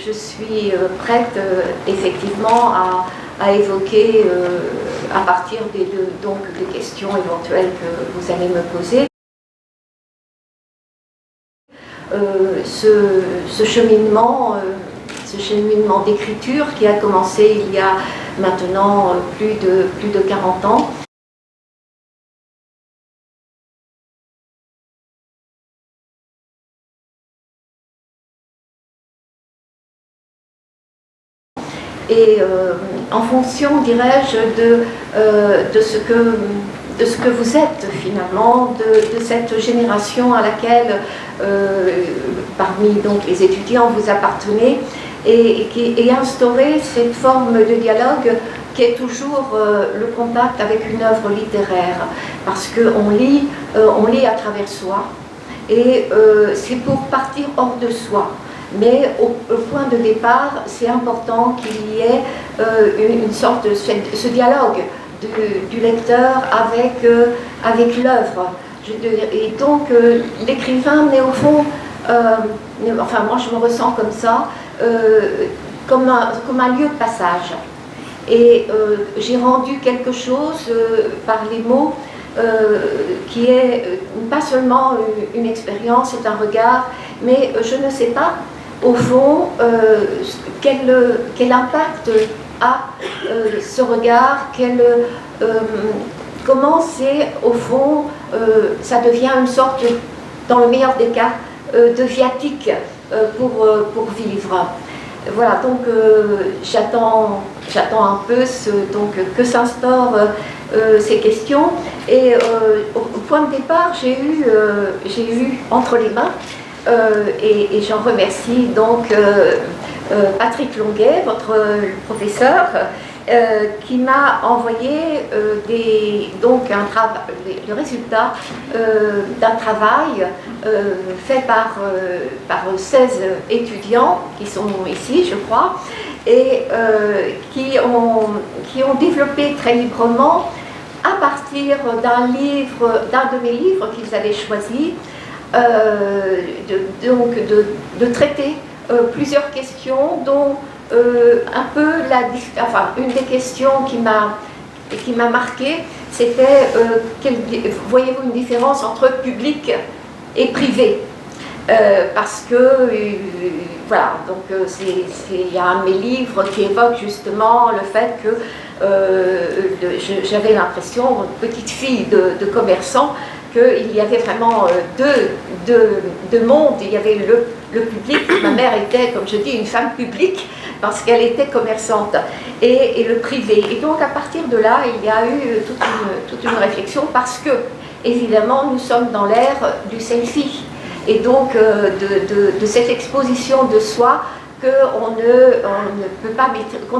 je suis prête effectivement à évoquer à partir donc, des questions éventuelles que vous allez me poser. Ce cheminement d'écriture qui a commencé il y a maintenant plus de 40 ans. Et en fonction, dirais-je, de ce que vous êtes finalement, de cette génération à laquelle, parmi donc, les étudiants, vous appartenez, et qui a instauré cette forme de dialogue qui est toujours le contact avec une œuvre littéraire, parce qu'on lit à travers soi, et c'est pour partir hors de soi. Mais au point de départ, c'est important qu'il y ait une sorte de ce dialogue du lecteur avec l'œuvre. Et donc l'écrivain n'est au fond, enfin moi je me ressens comme ça, comme un lieu de passage. Et j'ai rendu quelque chose par les mots qui est pas seulement une expérience, c'est un regard, mais je ne sais pas au fond quel impact a ce regard, comment c'est au fond, ça devient une sorte, dans le meilleur des cas, de viatique pour vivre. Voilà, donc j'attends un peu que s'instaurent ces questions. Et au point de départ, j'ai eu entre les mains, et j'en remercie donc Patrick Longuet, votre professeur, qui m'a envoyé le résultat d'un travail fait par 16 étudiants qui sont ici, je crois, et qui ont développé très librement à partir d'un de mes livres qu'ils avaient choisi, de traiter plusieurs questions, dont un peu une des questions qui m'a marquée, c'était voyez-vous une différence entre public et privé, parce que voilà, donc il y a un de mes livres qui évoque justement le fait que j'avais l'impression, petite fille de commerçant, qu'il y avait vraiment deux mondes. Il y avait le public. Ma mère était, comme je dis, une femme publique parce qu'elle était commerçante, et le privé. Et donc à partir de là, il y a eu toute une réflexion, parce que évidemment nous sommes dans l'ère du selfie, et donc de cette exposition de soi qu'on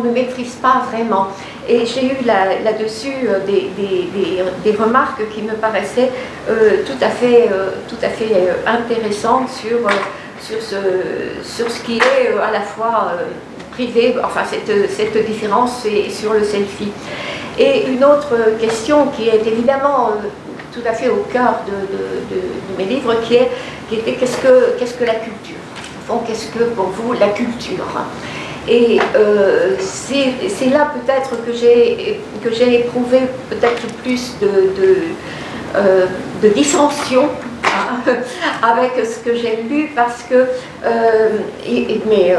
ne maîtrise pas vraiment. Et j'ai eu là-dessus des remarques qui me paraissaient tout à fait intéressantes sur ce qui est à la fois privé, enfin cette différence, et sur le selfie. Et une autre question qui est évidemment tout à fait au cœur de mes livres, qui était qu'est-ce que la culture ? Qu'est-ce que pour vous la culture? Et c'est là peut-être que j'ai éprouvé peut-être plus de dissension avec ce que j'ai lu, parce que mais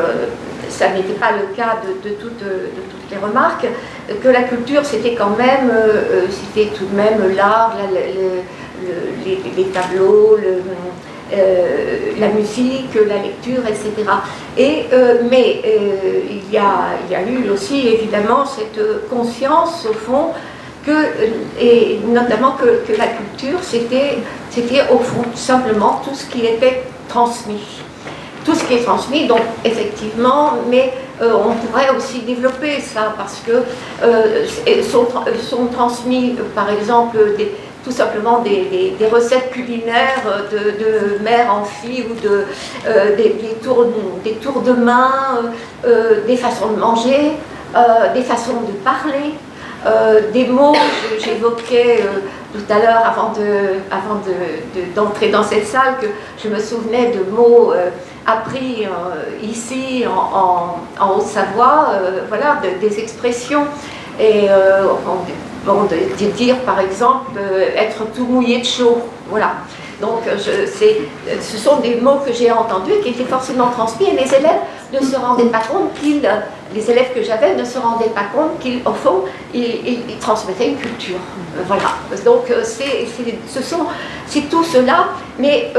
ça n'était pas le cas de toutes les remarques, que la culture c'était quand même c'était tout de même l'art, les tableaux, la musique, la lecture, etc. Mais il y a eu aussi évidemment cette conscience au fond et notamment que la culture c'était au fond tout simplement tout ce qui était transmis. Tout ce qui est transmis, donc effectivement, mais on pourrait aussi développer ça, parce que sont transmis par exemple tout simplement des recettes culinaires de mère en fille, ou des tours de main, des façons de manger, des façons de parler, des mots. J'évoquais tout à l'heure, avant d'entrer dans cette salle, que je me souvenais de mots appris ici en Haute-Savoie, voilà, des expressions. Et bon, de dire par exemple être tout mouillé de chaud, voilà. Donc ce sont des mots que j'ai entendus qui étaient forcément transmis, et les élèves ne se rendaient pas compte les élèves que j'avais ne se rendaient pas compte qu'au fond ils transmettaient une culture. Voilà. Donc c'est tout cela, mais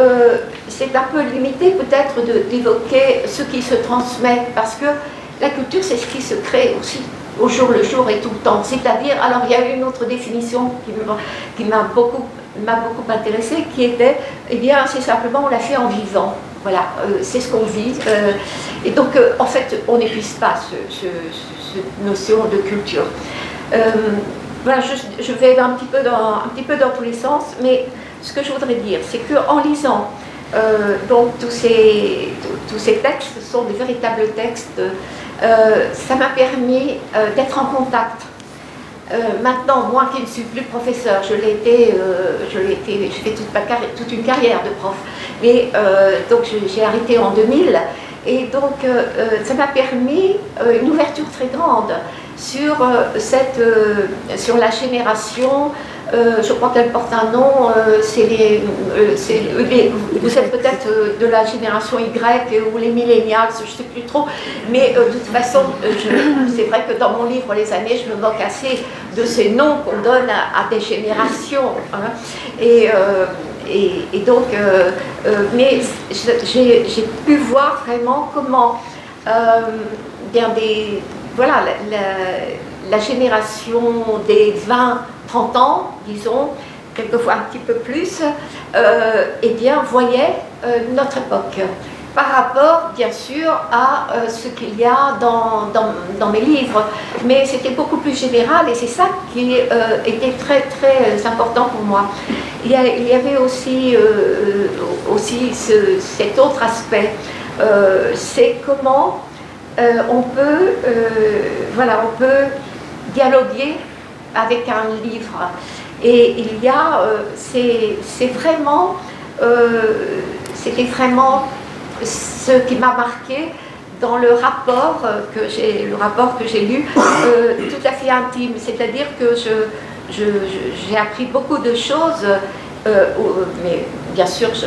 c'est un peu limité peut-être d'évoquer ce qui se transmet, parce que la culture c'est ce qui se crée aussi au jour le jour et tout le temps. C'est-à-dire, alors il y a une autre définition qui m'a beaucoup intéressée, qui était, eh bien, c'est simplement on l'a fait en vivant. Voilà, c'est ce qu'on vit. Et donc, en fait, on n'épuise pas cette notion de culture. Voilà, je vais un petit peu dans tous les sens, mais ce que je voudrais dire, c'est qu'en lisant donc tous ces textes, ce sont des véritables textes. Ça m'a permis d'être en contact. Maintenant, moi qui ne suis plus professeur, j'ai fait toute une carrière de prof, mais donc j'ai arrêté en 2000, et donc ça m'a permis une ouverture très grande sur la génération. Je crois qu'elle porte un nom, vous êtes peut-être de la génération Y ou les millennials, je ne sais plus trop, mais de toute façon, c'est vrai que dans mon livre Les années, je me moque assez de ces noms qu'on donne à des générations. Hein, et donc, mais j'ai pu voir vraiment comment voilà, la génération des 20-30 ans, disons, quelquefois un petit peu plus, eh bien, voyait notre époque. Par rapport, bien sûr, à ce qu'il y a dans mes livres. Mais c'était beaucoup plus général, et c'est ça qui était très, très important pour moi. Il y avait aussi cet autre aspect. C'est comment on peut dialoguer avec un livre. Et il y a, c'était vraiment ce qui m'a marqué dans le rapport que j'ai lu, tout à fait intime. C'est-à-dire que j'ai appris beaucoup de choses, mais bien sûr, je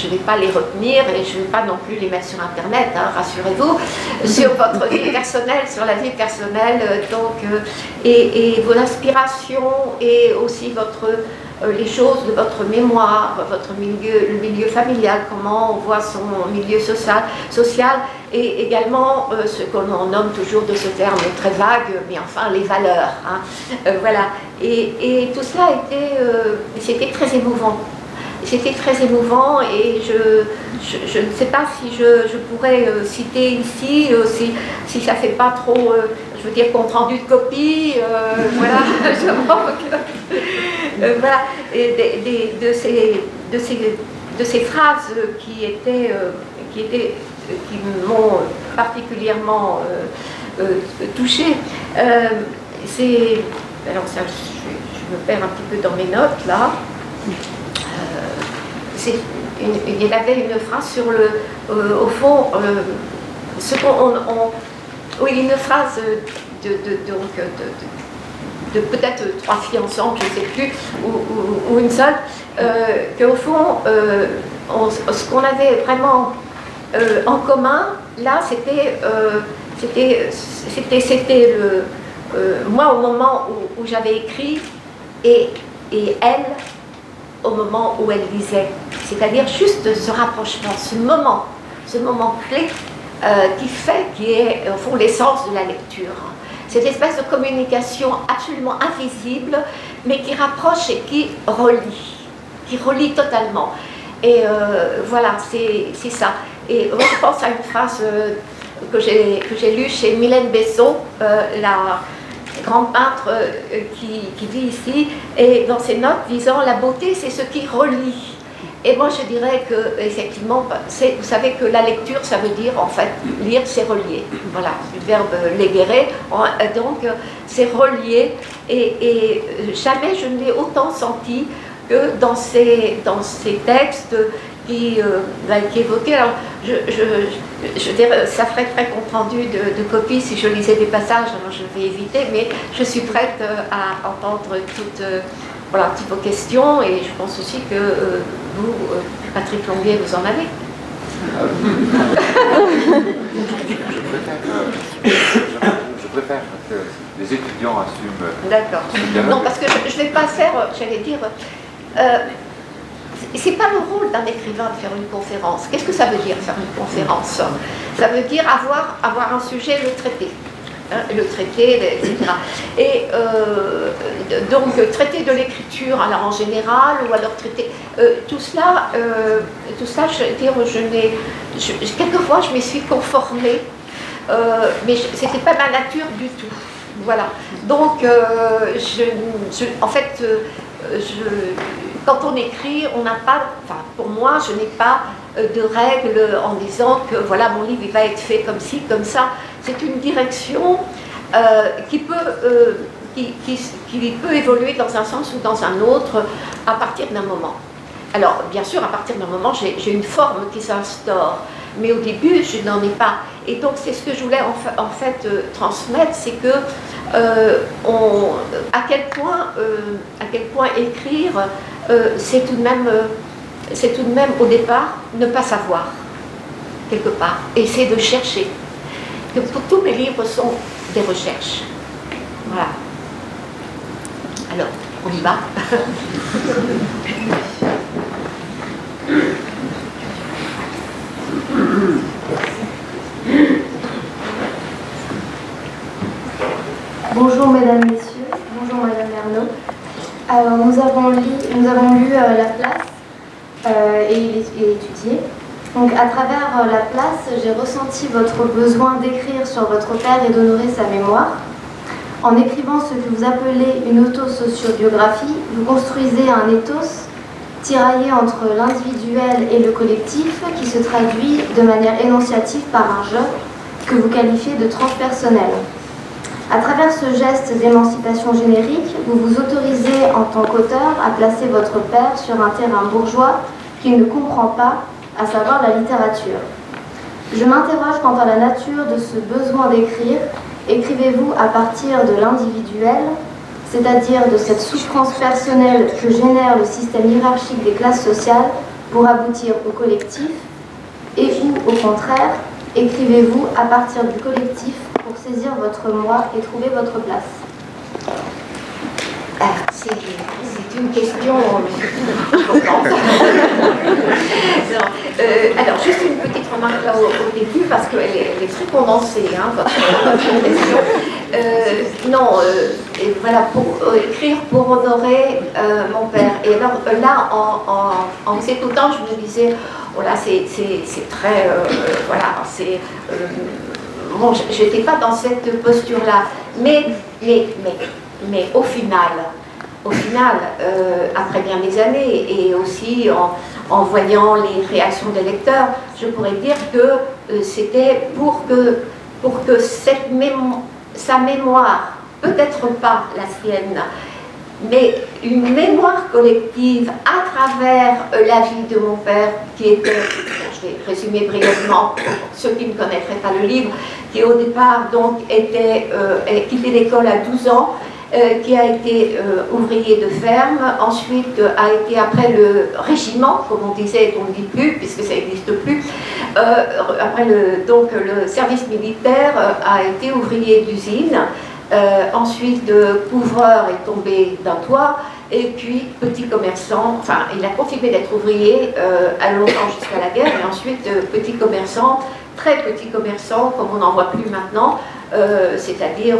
ne vais pas les retenir et je ne vais pas non plus les mettre sur Internet, hein, rassurez-vous, sur votre vie personnelle, sur la vie personnelle, et vos inspirations, et aussi les choses de votre mémoire, le milieu familial, comment on voit son milieu social, et également ce qu'on nomme toujours de ce terme très vague, mais enfin les valeurs. Hein, voilà. Et tout cela c'était très émouvant. C'était très émouvant, et je ne sais pas si je pourrais citer ici, si ça ne fait pas trop, je veux dire, compte rendu de copie, voilà, je manque. Voilà, et de ces phrases qui m'ont particulièrement touchée. Alors ça, je me perds un petit peu dans mes notes là. Il y avait une phrase sur au fond, oui, une phrase de peut-être 3 filles ensemble, je ne sais plus, ou une seule, qu'au fond, ce qu'on avait vraiment en commun, là, c'était moi au moment où j'avais écrit, et elle au moment où elle lisait. C'est-à-dire juste ce rapprochement, ce moment clé qui est au fond l'essence de la lecture. Cette espèce de communication absolument invisible, mais qui rapproche et qui relie totalement. Et voilà, c'est ça. Et moi je pense à une phrase que j'ai lue chez Mylène Besson, la grande peintre qui vit ici, et dans ses notes disant « La beauté, c'est ce qui relie ». Et moi, je dirais que, effectivement, vous savez que la lecture, ça veut dire, en fait, lire, c'est relier. Voilà, le verbe légere. Donc, c'est relier. Et jamais je ne l'ai autant senti que dans ces textes qui évoquaient. Alors, je dirais, ça ferait très compte rendu de copie si je lisais des passages, alors je vais éviter, mais je suis prête à entendre toutes vos questions, et je pense aussi que vous, Patrick Plombier, vous en avez. Je préfère que les étudiants assument. D'accord. Non, parce que je ne vais pas faire, j'allais dire, c'est pas le rôle d'un écrivain de faire une conférence. Qu'est-ce que ça veut dire, faire une conférence? Ça veut dire avoir un sujet, le traiter. Le traiter, etc. Et donc traiter de l'écriture alors en général, ou alors traiter tout cela, je veux dire, quelquefois je m'y suis conformée, mais c'était pas ma nature du tout. Voilà. Donc en fait, quand on écrit, on n'a pas, enfin pour moi, je n'ai pas de règles en disant que voilà, mon livre il va être fait comme ci, comme ça. C'est une direction qui peut évoluer dans un sens ou dans un autre à partir d'un moment. Alors, bien sûr, à partir d'un moment, j'ai une forme qui s'instaure, mais au début, je n'en ai pas. Et donc, c'est ce que je voulais en fait transmettre, c'est que à quel point écrire, c'est tout de même au départ ne pas savoir quelque part, et c'est de chercher. Que pour tous mes livres sont des recherches. Voilà. Alors, on y va. Bonjour mesdames, messieurs. Bonjour madame Ernaud. Alors nous avons lu La Place et étudié. Donc à travers La Place, j'ai ressenti votre besoin d'écrire sur votre père et d'honorer sa mémoire. En écrivant ce que vous appelez une autosociobiographie, vous construisez un ethos tiraillé entre l'individuel et le collectif qui se traduit de manière énonciative par un « je » que vous qualifiez de transpersonnel. À travers ce geste d'émancipation générique, vous vous autorisez en tant qu'auteur à placer votre père sur un terrain bourgeois qu'il ne comprend pas, à savoir la littérature. Je m'interroge quant à la nature de ce besoin d'écrire. Écrivez-vous à partir de l'individuel, c'est-à-dire de cette souffrance personnelle que génère le système hiérarchique des classes sociales pour aboutir au collectif, et ou, au contraire, écrivez-vous à partir du collectif pour saisir votre moi et trouver votre place? C'est une question importante. Alors, juste une petite remarque là au début, parce qu'elle est très condensée, hein, votre question. Voilà, pour écrire pour honorer mon père. Et alors là, en vous écoutant, je me disais, oh là, c'est très, voilà, c'est... bon, je n'étais pas dans cette posture-là, mais au final, après bien des années, et aussi en voyant les réactions des lecteurs, je pourrais dire que c'était pour que sa mémoire, peut-être pas la sienne, mais une mémoire collective à travers la vie de mon père, qui était, je vais résumer brièvement pour ceux qui ne connaîtraient pas le livre, qui au départ donc quitté l'école à 12 ans, qui a été ouvrier de ferme, ensuite a été après le régiment, comme on disait, on ne dit plus, puisque ça n'existe plus, après le service militaire, a été ouvrier d'usine, ensuite couvreur est tombé d'un toit, et puis petit commerçant, enfin il a continué d'être ouvrier à longtemps jusqu'à la guerre, et ensuite petit commerçant, très petit commerçant, comme on n'en voit plus maintenant, c'est-à-dire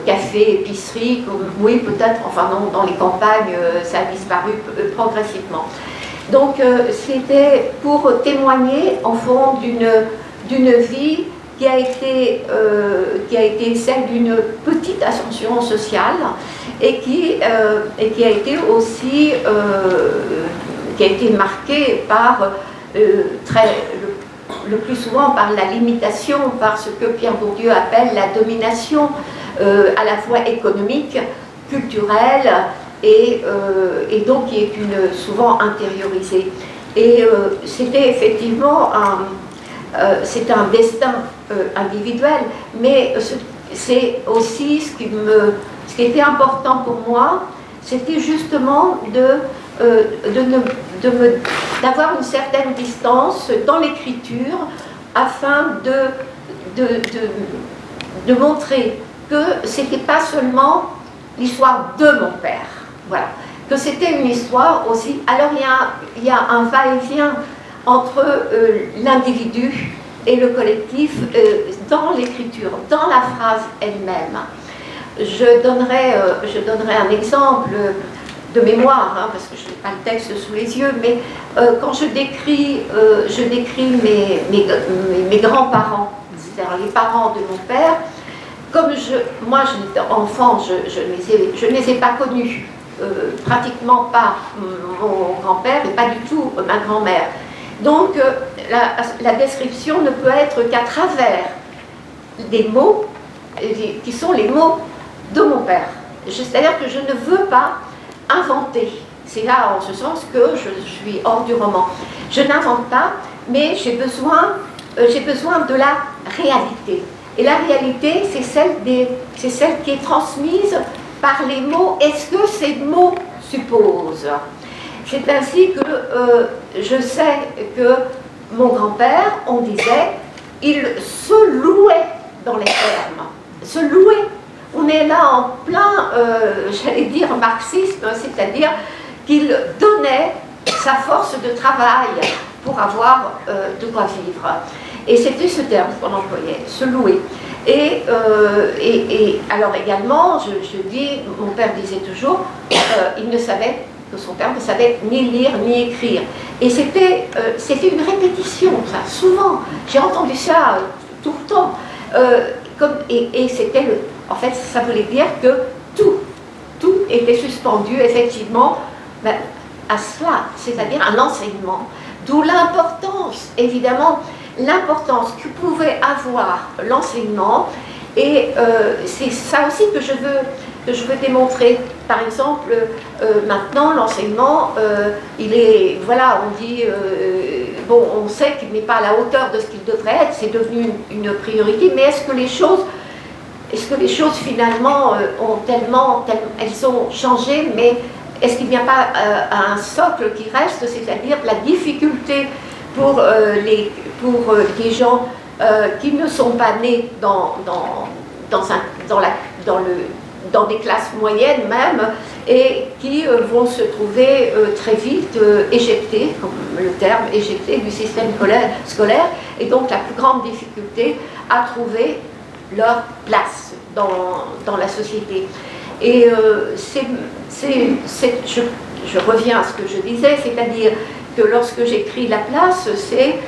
café, épicerie, oui peut-être, enfin non, dans les campagnes ça a disparu progressivement. Donc c'était pour témoigner en fond d'une vie qui a été celle d'une petite ascension sociale et qui a été aussi qui a été marqué par le plus souvent par la limitation, par ce que Pierre Bourdieu appelle la domination, à la fois économique, culturelle, et donc qui est souvent intériorisée. Et c'était effectivement c'est un destin individuel, mais c'est aussi ce qui était important pour moi, c'était justement d'avoir une certaine distance dans l'écriture afin de montrer que c'était pas seulement l'histoire de mon père, voilà, que c'était une histoire aussi. Alors il y a un va-et-vient entre l'individu et le collectif dans l'écriture, dans la phrase elle-même. Je donnerai un exemple de mémoire, hein, parce que je n'ai pas le texte sous les yeux, mais quand je décris mes grands-parents, c'est-à-dire les parents de mon père, comme moi j'étais enfant, je ne les ai pas connus, pratiquement pas mon grand-père et pas du tout ma grand-mère. Donc la description ne peut être qu'à travers des mots qui sont les mots de mon père. C'est-à-dire que je ne veux pas inventer. C'est là en ce sens que je suis hors du roman. Je n'invente pas, mais j'ai besoin de la réalité. Et la réalité, c'est celle qui est transmise par les mots. Est-ce que ces mots supposent? C'est ainsi que je sais que mon grand-père, on disait, il se louait dans les termes. Se louait. On est là en plein, j'allais dire, marxisme, c'est-à-dire qu'il donnait sa force de travail pour avoir de quoi vivre. Et c'était ce terme qu'on employait, se louer. Et alors également, je dis, mon père disait toujours, que son père ne savait ni lire ni écrire. Et c'était une répétition, ça, souvent. J'ai entendu ça tout le temps. Et c'était en fait, ça voulait dire que tout était suspendu, effectivement, à cela, c'est-à-dire à l'enseignement. D'où l'importance, évidemment, l'importance que pouvait avoir l'enseignement. Et c'est ça aussi que je veux démontrer. Par exemple, maintenant, l'enseignement, il est, voilà, on dit, bon, on sait qu'il n'est pas à la hauteur de ce qu'il devrait être, c'est devenu une priorité, mais est-ce que les choses finalement elles ont changé, mais est-ce qu'il n'y a pas un socle qui reste, c'est-à-dire la difficulté pour des gens qui ne sont pas nés dans des classes moyennes même, et qui vont se trouver très vite éjectés, comme le terme éjectés du système scolaire, et donc la plus grande difficulté à trouver leur place dans la société. Et je reviens à ce que je disais, c'est-à-dire que lorsque j'écris La Place, c'est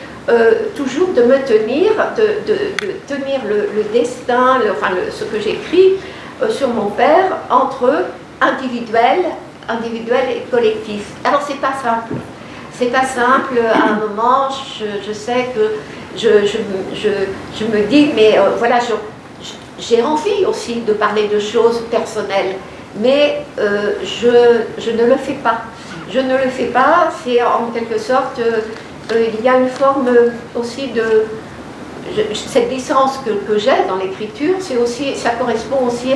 toujours de me tenir, de tenir le destin, ce que j'écris sur mon père entre individuel et collectif. Alors c'est pas simple. C'est pas simple. À un moment, je sais que je me dis, mais voilà, j'ai envie aussi de parler de choses personnelles, mais je ne le fais pas. Je ne le fais pas, c'est en quelque sorte, il y a une forme aussi de... cette distance que j'ai dans l'écriture, ça correspond aussi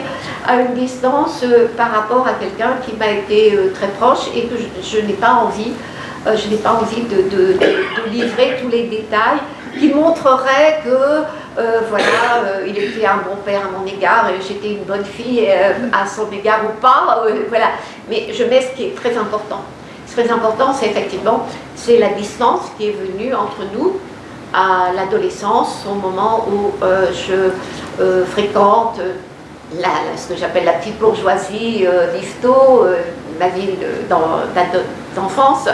à une distance par rapport à quelqu'un qui m'a été très proche et que je n'ai pas envie, de livrer tous les détails qui montreraient que voilà, il était un bon père à mon égard et j'étais une bonne fille à son égard ou pas, voilà. Mais je mets ce qui est très important. Ce qui est très important, c'est effectivement la distance qui est venue entre nous à l'adolescence, au moment où je fréquente ce que j'appelle la petite bourgeoisie d'Yvetot, ma ville d'enfance,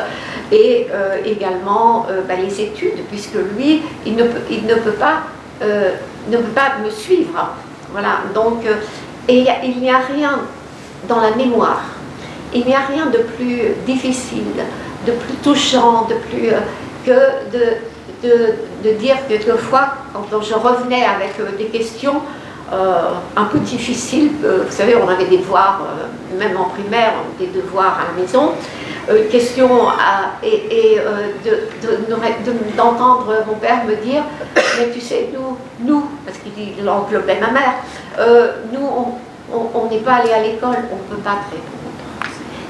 et également les études, puisque lui, il ne peut pas me suivre. Voilà. Donc, et il n'y a rien dans la mémoire, il n'y a rien de plus difficile plus touchant, que de dire quelquefois, quand je revenais avec des questions un peu difficiles, vous savez, on avait des devoirs, même en primaire, des devoirs à la maison, question d'entendre mon père me dire, mais tu sais, nous parce qu'il englobait ma mère, nous, on n'est pas allé à l'école, on ne peut pas te répondre.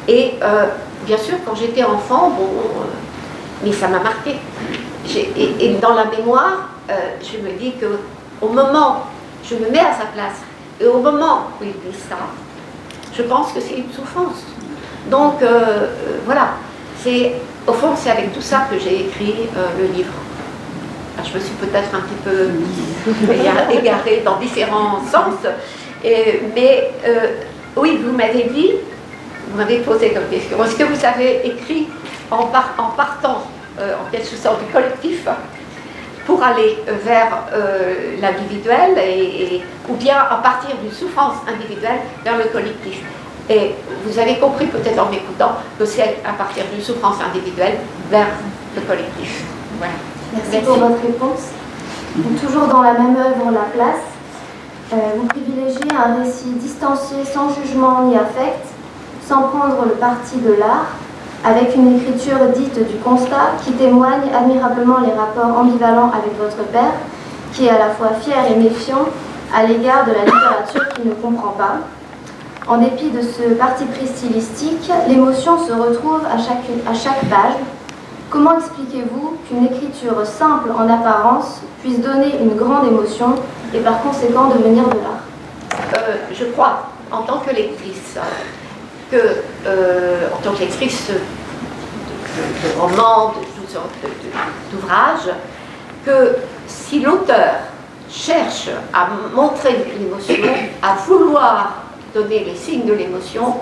Et bien sûr, quand j'étais enfant, mais ça m'a marqué. Et dans la mémoire, je me dis qu'au moment, je me mets à sa place, et au moment où il dit ça, je pense que c'est une souffrance. Donc voilà, au fond, c'est avec tout ça que j'ai écrit le livre. Alors, je me suis peut-être un petit peu égarée dans différents sens, mais oui, vous m'avez posé comme question, est-ce que vous avez écrit en partant en quelque sorte du collectif pour aller vers l'individuel ou bien à partir d'une souffrance individuelle vers le collectif. Et vous avez compris peut-être en m'écoutant que c'est à partir d'une souffrance individuelle vers le collectif. Voilà. Merci pour votre réponse. Donc, toujours dans la même œuvre, La Place, vous privilégiez un récit distancié, sans jugement ni affect, sans prendre le parti de l'art, avec une écriture dite du constat qui témoigne admirablement les rapports ambivalents avec votre père, qui est à la fois fier et méfiant à l'égard de la littérature qu'il ne comprend pas. En dépit de ce parti pris stylistique, l'émotion se retrouve à chaque page. Comment expliquez-vous qu'une écriture simple en apparence puisse donner une grande émotion et par conséquent devenir de l'art? Je crois, en tant que lectrice, en tant que lectrice de romans, de toutes sortes d'ouvrages, que si l'auteur cherche à montrer l'émotion, à vouloir donner les signes de l'émotion,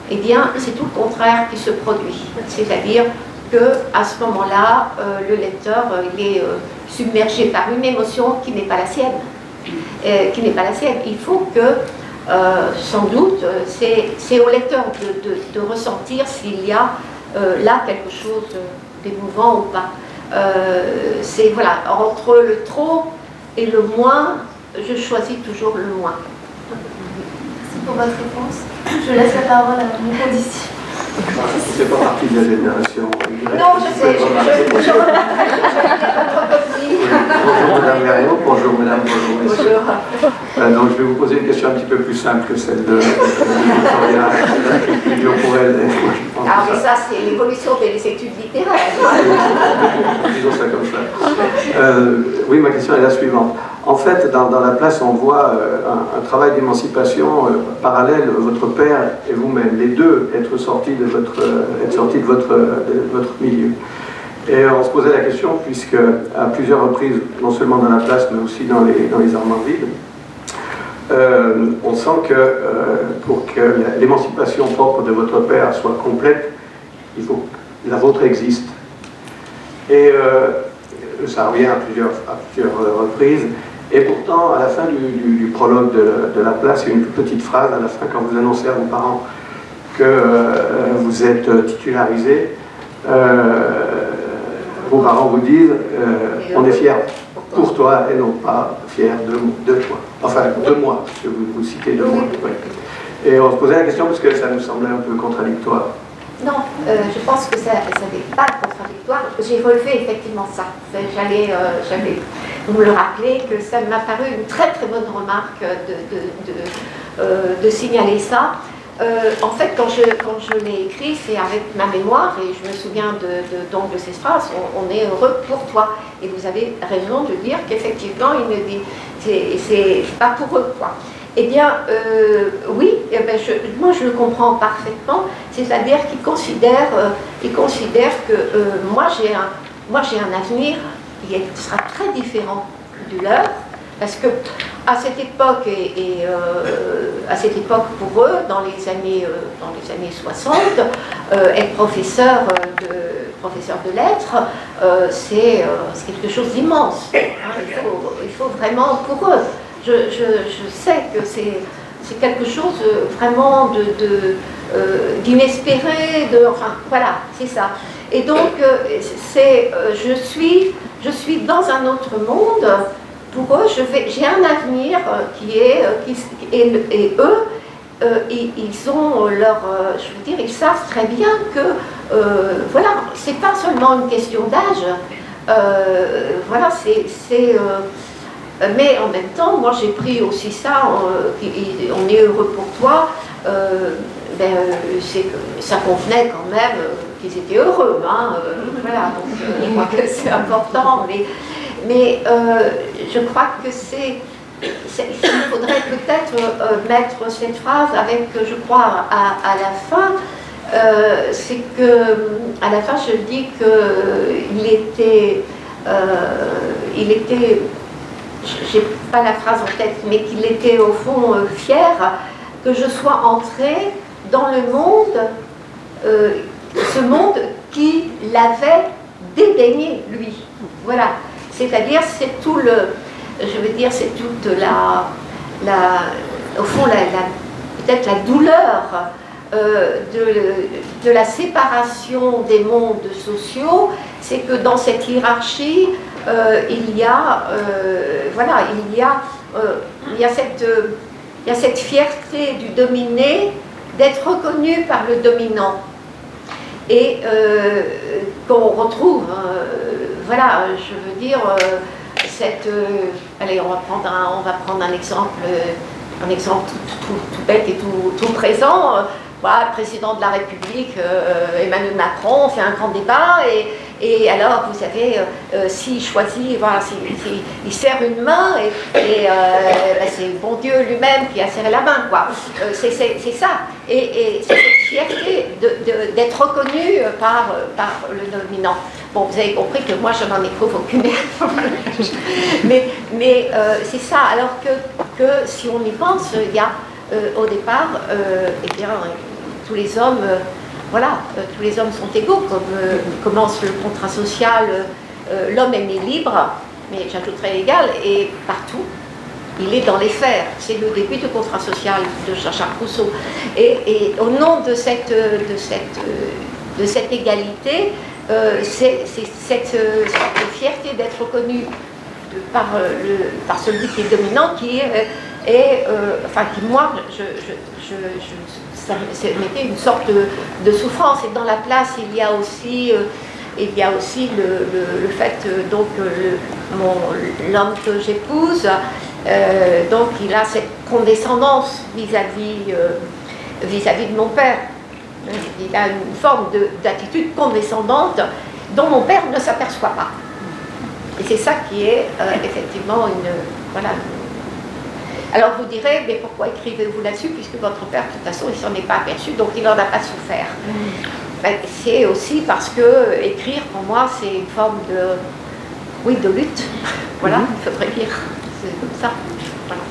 eh bien, c'est tout le contraire qui se produit. C'est-à-dire qu'à ce moment-là, le lecteur il est submergé par une émotion qui n'est pas la sienne. Il faut que, sans doute, c'est au lecteur de ressentir s'il y a là quelque chose d'émouvant ou pas. Voilà, entre le trop et le moins, je choisis toujours le moins. Merci pour votre réponse. Je laisse la parole à mon condisciple. Je ne fais pas partie de la génération Y. Non, je sais, Bonjour Madame Verriot, bonjour Madame, bonjour Messieurs. Donc je vais vous poser une question un petit peu plus simple que celle de Victoria. Pour elle, ah mais ça c'est l'évolution des études littéraires. Disons ça comme ça. Oui, ma question est la suivante. En fait, dans La Place, on voit un travail d'émancipation parallèle, votre père et vous-même, les deux être sortis de votre milieu. Et on se posait la question, puisque à plusieurs reprises, non seulement dans La Place, mais aussi dans les Armandides, on sent que pour que l'émancipation propre de votre père soit complète, il faut que la vôtre existe. Et ça revient à plusieurs reprises. Et pourtant, à la fin du prologue de La Place, il y a une toute petite phrase à la fin, quand vous annoncez à vos parents que vous êtes titularisé, vos parents vous disent on est fiers pour toi et non pas fiers de toi. Enfin, de moi, parce que vous citez de moi. Oui. Et on se posait la question parce que ça nous semblait un peu contradictoire. Non, je pense que ça n'est pas contradictoire. J'ai relevé effectivement ça. J'allais vous me le rappeler, que ça m'a paru une très très bonne remarque de signaler ça. En fait, quand je l'ai écrit, c'est avec ma mémoire, et je me souviens donc de ces phrases, on est heureux pour toi. Et vous avez raison de dire qu'effectivement, il ne dit, c'est pas pour eux, quoi. Eh bien, oui, moi je le comprends parfaitement, c'est-à-dire qu'il considère que moi j'ai un avenir qui sera très différent du leur, parce que à cette époque à cette époque pour eux, dans les années 60, être professeur de lettres, c'est quelque chose d'immense. Il faut vraiment pour eux. Je sais que c'est quelque chose vraiment d'inespéré, enfin voilà, c'est ça. Et donc je suis dans un autre monde. Pour eux, j'ai un avenir et eux, ils ont leur, je veux dire, ils savent très bien que, voilà, c'est pas seulement une question d'âge, voilà, mais en même temps, moi j'ai pris aussi ça, on est heureux pour toi, ça convenait quand même qu'ils étaient heureux, hein, voilà, donc je crois que c'est important, mais je crois que il faudrait peut-être mettre cette phrase avec, je crois, à la fin, c'est que, à la fin, je dis qu'il était, j'ai pas la phrase en tête, mais qu'il était au fond fier que je sois entrée dans le monde, ce monde qui l'avait dédaigné, lui. Voilà. C'est-à-dire, c'est tout le, je veux dire, c'est toute au fond, peut-être la douleur de la séparation des mondes sociaux, c'est que dans cette hiérarchie, il y a cette fierté du dominé d'être reconnu par le dominant et qu'on retrouve, voilà, je veux dire, allez, on va prendre un exemple tout bête et tout présent. Voilà, le président de la République, Emmanuel Macron, fait un grand débat et alors, vous savez, s'il choisit, voilà, il serre une main et c'est bon Dieu lui-même qui a serré la main, quoi. C'est ça. Et c'est cette fierté d'être reconnu par le dominant. Bon, vous avez compris que moi, je n'en éprouve aucune. mais c'est ça. Alors que si on y pense, il y a au départ, eh bien, tous les hommes, voilà, tous les hommes sont égaux, comme commence le contrat social, l'homme est né libre, mais j'ajouterais égal, et partout, il est dans les fers. C'est le début du contrat social de Jean-Jacques Rousseau. Et au nom de cette égalité, c'est cette fierté d'être reconnu par celui qui est dominant qui enfin qui moi ça mettait une sorte de souffrance. Et dans la place il y a aussi le fait donc l'homme que j'épouse, donc il a cette condescendance vis-à-vis de mon père. Il a une forme d'attitude condescendante dont mon père ne s'aperçoit pas. Et c'est ça qui est effectivement voilà. Alors vous direz, mais pourquoi écrivez-vous là-dessus, puisque votre père, de toute façon, il s'en est pas aperçu, donc il n'en a pas souffert. Ben, c'est aussi parce que écrire, pour moi, c'est une forme de lutte. Voilà, il faudrait dire, c'est comme ça. Voilà.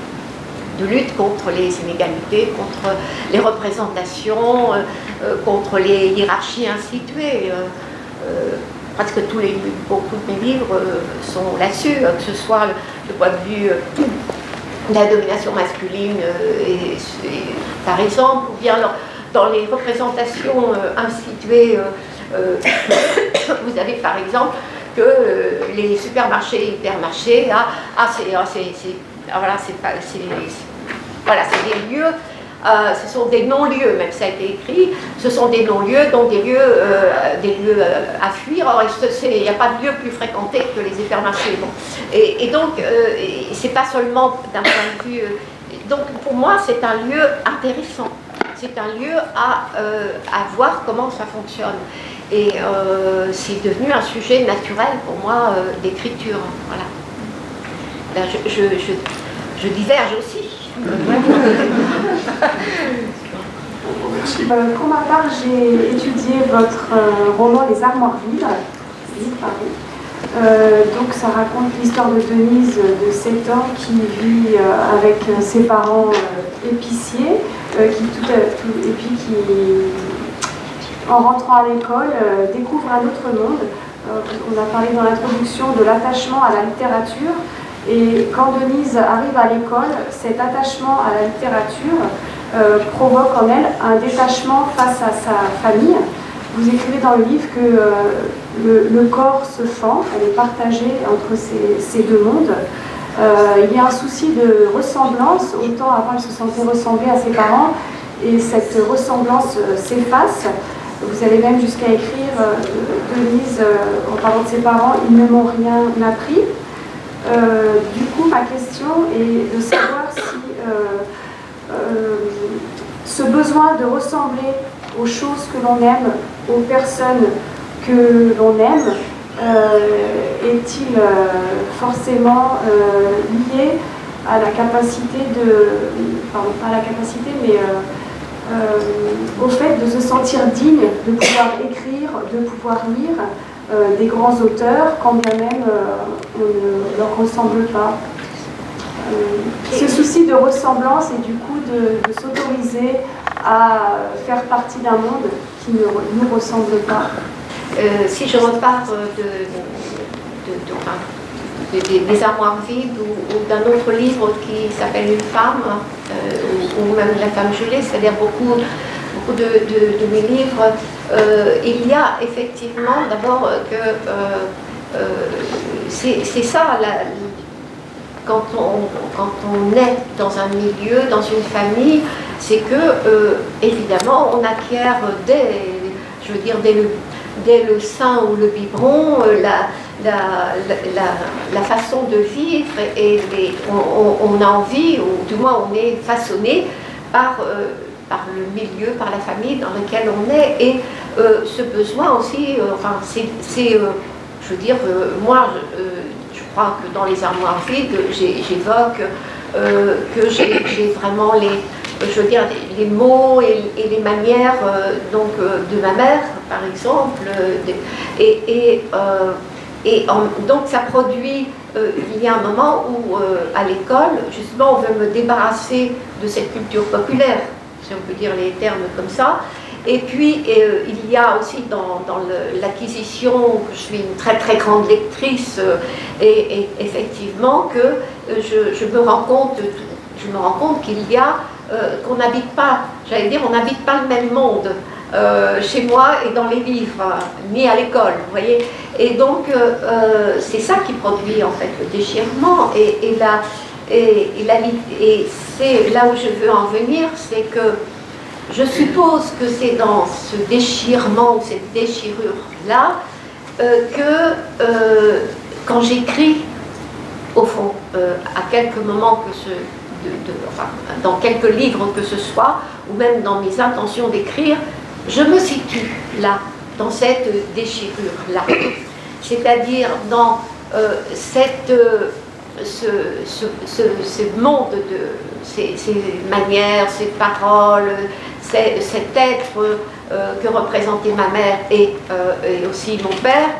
De lutte contre les inégalités, contre les représentations, contre les hiérarchies instituées. Presque beaucoup de mes livres sont là-dessus, que ce soit le point de vue de la domination masculine, par exemple, ou bien dans les représentations instituées, vous avez par exemple que les supermarchés, hypermarchés, c'est des lieux. Ce sont des non-lieux, même ça a été écrit, ce sont des non-lieux, donc des lieux à fuir. Or, il n'y a pas de lieu plus fréquenté que les hypermarchés. Bon. Et donc, c'est pas seulement d'un point de vue. Donc, pour moi, c'est un lieu intéressant. C'est un lieu à voir comment ça fonctionne. Et c'est devenu un sujet naturel pour moi d'écriture. Voilà. Là, je diverge aussi. Pour ma part, j'ai étudié votre roman Les Armoires vides, Paris. Donc ça raconte l'histoire de Denise de 7 ans qui vit avec ses parents épiciers, et puis qui, en rentrant à l'école, découvre un autre monde. On a parlé dans l'introduction de l'attachement à la littérature. Et quand Denise arrive à l'école, cet attachement à la littérature provoque en elle un détachement face à sa famille. Vous écrivez dans le livre que le corps se fend, elle est partagée entre ces deux mondes. Il y a un souci de ressemblance, autant avant elle se sentait ressemblée à ses parents, et cette ressemblance s'efface. Vous allez même jusqu'à écrire, Denise, en parlant de ses parents, ils ne m'ont rien appris. Du coup, ma question est de savoir si ce besoin de ressembler aux choses que l'on aime, aux personnes que l'on aime, est-il forcément lié à la capacité pardon, pas à la capacité, mais au fait de se sentir digne, de pouvoir écrire, de pouvoir lire des grands auteurs, quand bien même on ne leur ressemble pas. Ce souci de ressemblance et du coup de s'autoriser à faire partie d'un monde qui ne nous ressemble pas. Si je repars des armoires vides ou d'un autre livre qui s'appelle Une femme, ou même La femme gelée, c'est-à-dire beaucoup de mes livres, il y a effectivement d'abord que c'est ça, quand on est dans un milieu, dans une famille, c'est que évidemment on acquiert dès le sein ou le biberon la façon de vivre et on a envie, ou du moins on est façonné par le milieu, par la famille dans laquelle on est, et ce besoin aussi, moi je crois que dans les armoires vides j'évoque que j'ai vraiment les mots et les manières de ma mère, par exemple, donc ça produit, il y a un moment où à l'école, justement, on veut me débarrasser de cette culture populaire, si on peut dire les termes comme ça. Et puis, il y a aussi dans l'acquisition, je suis une très très grande lectrice, et effectivement que je me rends compte qu'il y a, qu'on n'habite pas, on n'habite pas le même monde chez moi et dans les livres, ni à l'école, vous voyez. Et donc, c'est ça qui produit en fait le déchirement, et c'est là où je veux en venir, c'est que je suppose que c'est dans ce déchirement, ou cette déchirure-là, que quand j'écris, au fond, à quelques moments dans quelques livres que ce soit, ou même dans mes intentions d'écrire, je me situe là, dans cette déchirure-là. C'est-à-dire dans ce monde ces manières, ces paroles, cet être que représentait ma mère et aussi mon père,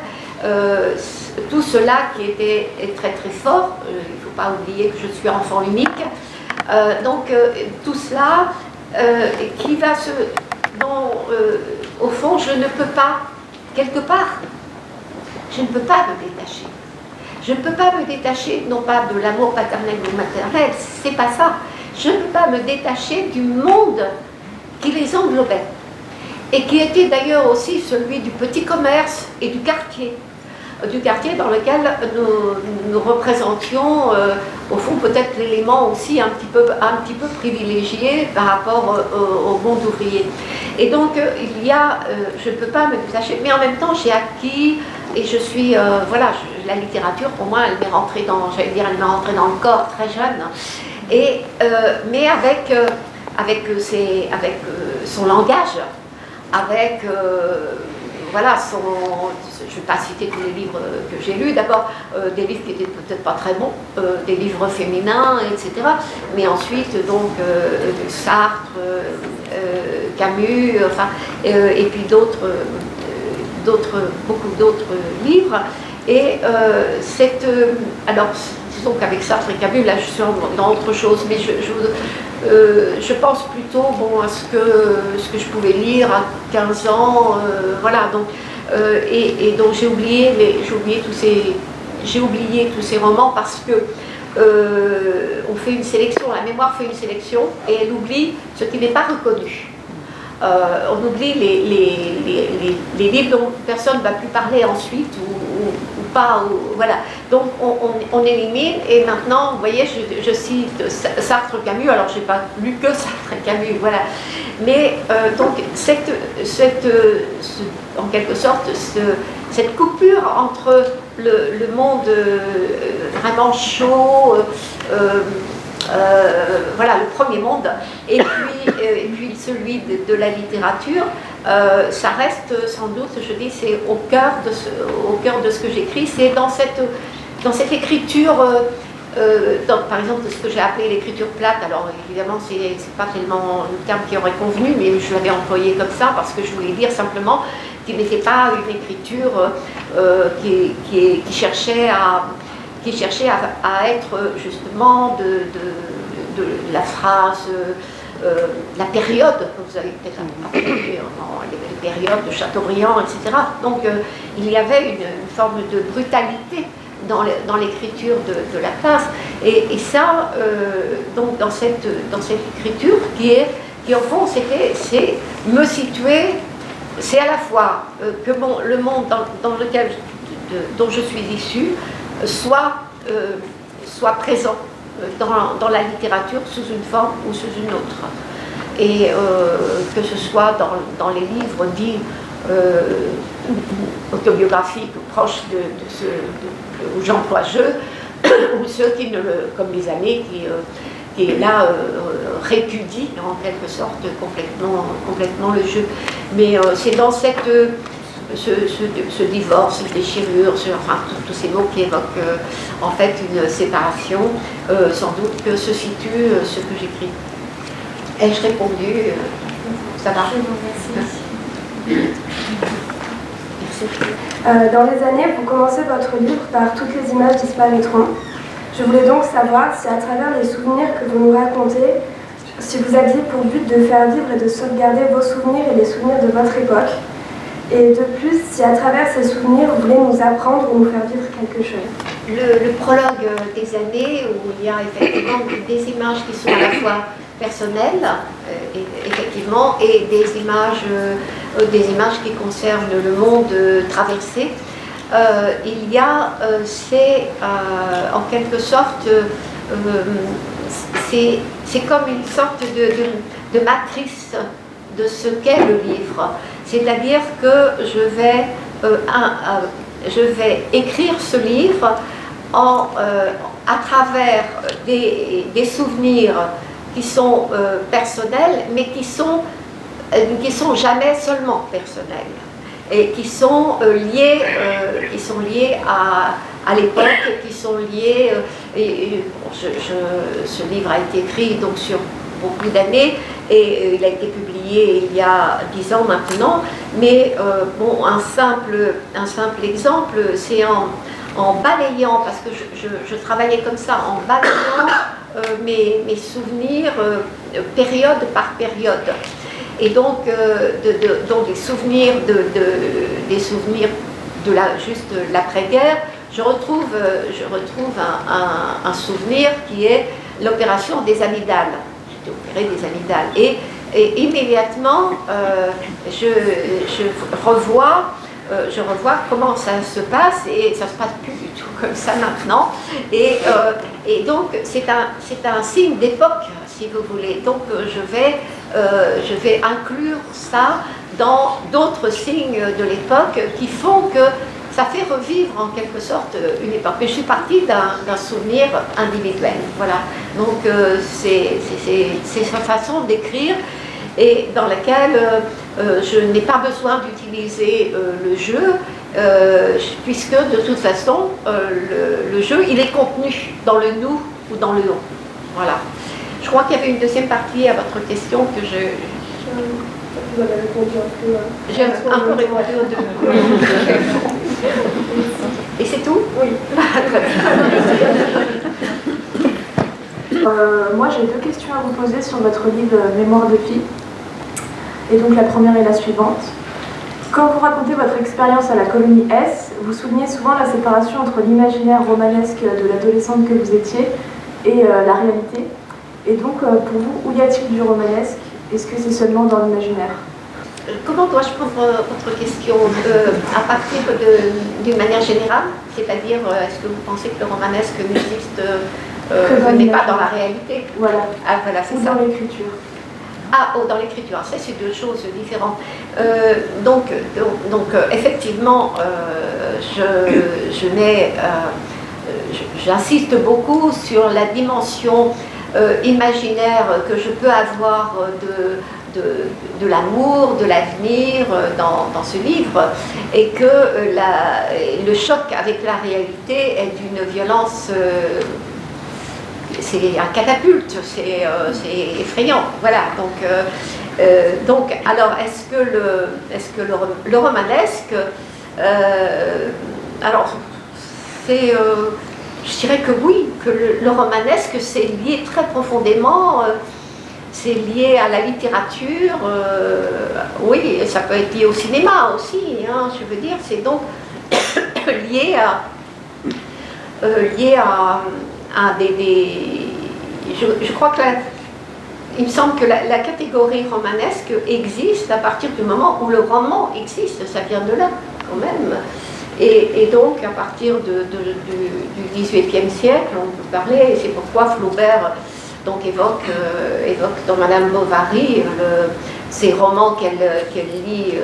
tout cela qui était très très fort. Il ne faut pas oublier que je suis enfant unique, donc tout cela qui va au fond, je ne peux pas, quelque part, je ne peux pas me détacher. Je ne peux pas me détacher, non pas de l'amour paternel ou maternel, c'est pas ça. Je ne peux pas me détacher du monde qui les englobait, et qui était d'ailleurs aussi celui du petit commerce et du quartier dans lequel nous représentions, au fond, peut-être l'élément aussi un petit peu privilégié par rapport au monde ouvrier. Et donc, je ne peux pas me détacher, mais en même temps, j'ai acquis, et je suis, la littérature, pour moi, elle m'est rentrée dans le corps très jeune, mais avec son langage, avec je ne vais pas citer tous les livres que j'ai lus, d'abord des livres qui étaient peut-être pas très bons, des livres féminins, etc. Mais ensuite, donc, Sartre, Camus, et puis beaucoup d'autres livres. Et alors, disons qu'avec Sartre et Camus, là je suis dans autre chose, mais je pense plutôt à ce que je pouvais lire à 15 ans, donc, et donc j'ai oublié tous ces romans, parce que on fait une sélection, la mémoire fait une sélection et elle oublie ce qui n'est pas reconnu. On oublie les livres dont personne ne va plus parler ensuite ou pas. Voilà. Donc on élimine et maintenant, vous voyez, je cite Sartre, Camus, alors je n'ai pas lu que Sartre et Camus, voilà. Mais donc en quelque sorte, cette coupure entre le monde vraiment chaud, voilà, le premier monde, et puis celui de la littérature, ça reste sans doute, je dis, c'est au cœur de ce que j'écris, c'est dans cette écriture, par exemple, de ce que j'ai appelé l'écriture plate. Alors évidemment, c'est pas tellement le terme qui aurait convenu, mais je l'avais employé comme ça parce que je voulais dire simplement qu'il n'était pas une écriture qui cherchait à être justement de la phrase, la période, vous avez peut-être appelé les périodes de Chateaubriand, etc. Donc il y avait une forme de brutalité dans l'écriture de la classe. Et ça, donc dans cette écriture qui au fond, c'est me situer, c'est à la fois que le monde dont je suis issue soit présent dans la littérature sous une forme ou sous une autre. Et que ce soit dans les livres dits autobiographiques ou proches où j'emploie je, ou ceux qui ne le, comme les années qui là répudient en quelque sorte complètement le jeu. Mais c'est dans ce divorce, cette déchirure, enfin tous ces mots qui évoquent en fait une séparation, sans doute que se situe ce que j'écris. Ai-je répondu? Ça va? Merci. Dans les années, vous commencez votre livre par « Toutes les images disparaîtront ». Je voulais donc savoir si à travers les souvenirs que vous nous racontez, si vous aviez pour but de faire vivre et de sauvegarder vos souvenirs et les souvenirs de votre époque. Et de plus, si à travers ces souvenirs, vous voulez nous apprendre ou nous faire vivre quelque chose. Le prologue des années, où il y a effectivement des images qui sont à la fois personnelles, effectivement, et des images qui concernent le monde traversé. Il y a, c'est en quelque sorte, c'est comme une sorte de matrice de ce qu'est le livre. C'est-à-dire que je vais écrire ce livre à travers des souvenirs qui sont personnels, mais qui sont jamais seulement personnels, et qui sont liés à l'époque, qui sont liés. Ce livre a été écrit donc sur beaucoup d'années et il a été publié il y a 10 ans maintenant. Mais bon, un simple exemple, c'est en balayant, parce que je travaillais comme ça, en balayant mes souvenirs période par période. Et donc, donc des souvenirs de l'après-guerre, je retrouve un souvenir qui est l'opération des amygdales. J'étais opérée des amygdales. Et immédiatement, je revois comment ça se passe, et ça ne se passe plus du tout comme ça maintenant. Et donc, c'est un signe d'époque, si vous voulez. Donc, je vais inclure ça dans d'autres signes de l'époque qui font que ça fait revivre en quelque sorte une époque. Mais je suis partie d'un souvenir individuel. Voilà. Donc, c'est sa façon d'écrire, et dans laquelle je n'ai pas besoin d'utiliser le jeu, puisque de toute façon, le jeu, il est contenu dans le nous ou dans le on. Voilà. Je crois qu'il y avait une deuxième partie à votre question que Vous avez répondu un peu. J'ai un peu répondu aux deux. Et c'est tout? Oui. Moi, j'ai deux questions à vous poser sur votre livre Mémoire de fille. Et donc la première est la suivante. Quand vous racontez votre expérience à la colonie S, vous soulignez souvent la séparation entre l'imaginaire romanesque de l'adolescente que vous étiez et la réalité. Et donc, pour vous, où y a-t-il du romanesque? Est-ce que c'est seulement dans l'imaginaire? Comment dois-je prendre votre question à partir d'une manière générale? C'est-à-dire, est-ce que vous pensez que le romanesque n'existe n'est pas dans la réalité? Voilà. Ah, voilà, c'est ça. Ou dans l'écriture. Ah, oh, dans l'écriture, ça c'est deux choses différentes. Donc, effectivement, j'insiste beaucoup sur la dimension imaginaire que je peux avoir de l'amour, de l'avenir dans ce livre, et que le choc avec la réalité est d'une violence, c'est un catapulte, c'est effrayant. Voilà, donc alors est-ce que le romanesque, alors c'est... je dirais que oui, que le romanesque c'est lié très profondément, c'est lié à la littérature, oui, et ça peut être lié au cinéma aussi, hein, je veux dire, c'est donc lié à des je crois que il me semble que la catégorie romanesque existe à partir du moment où le roman existe, ça vient de là quand même. Et donc, à partir du XVIIIe siècle, on peut parler, et c'est pourquoi Flaubert donc, évoque dans Madame Bovary ces romans qu'elle lit,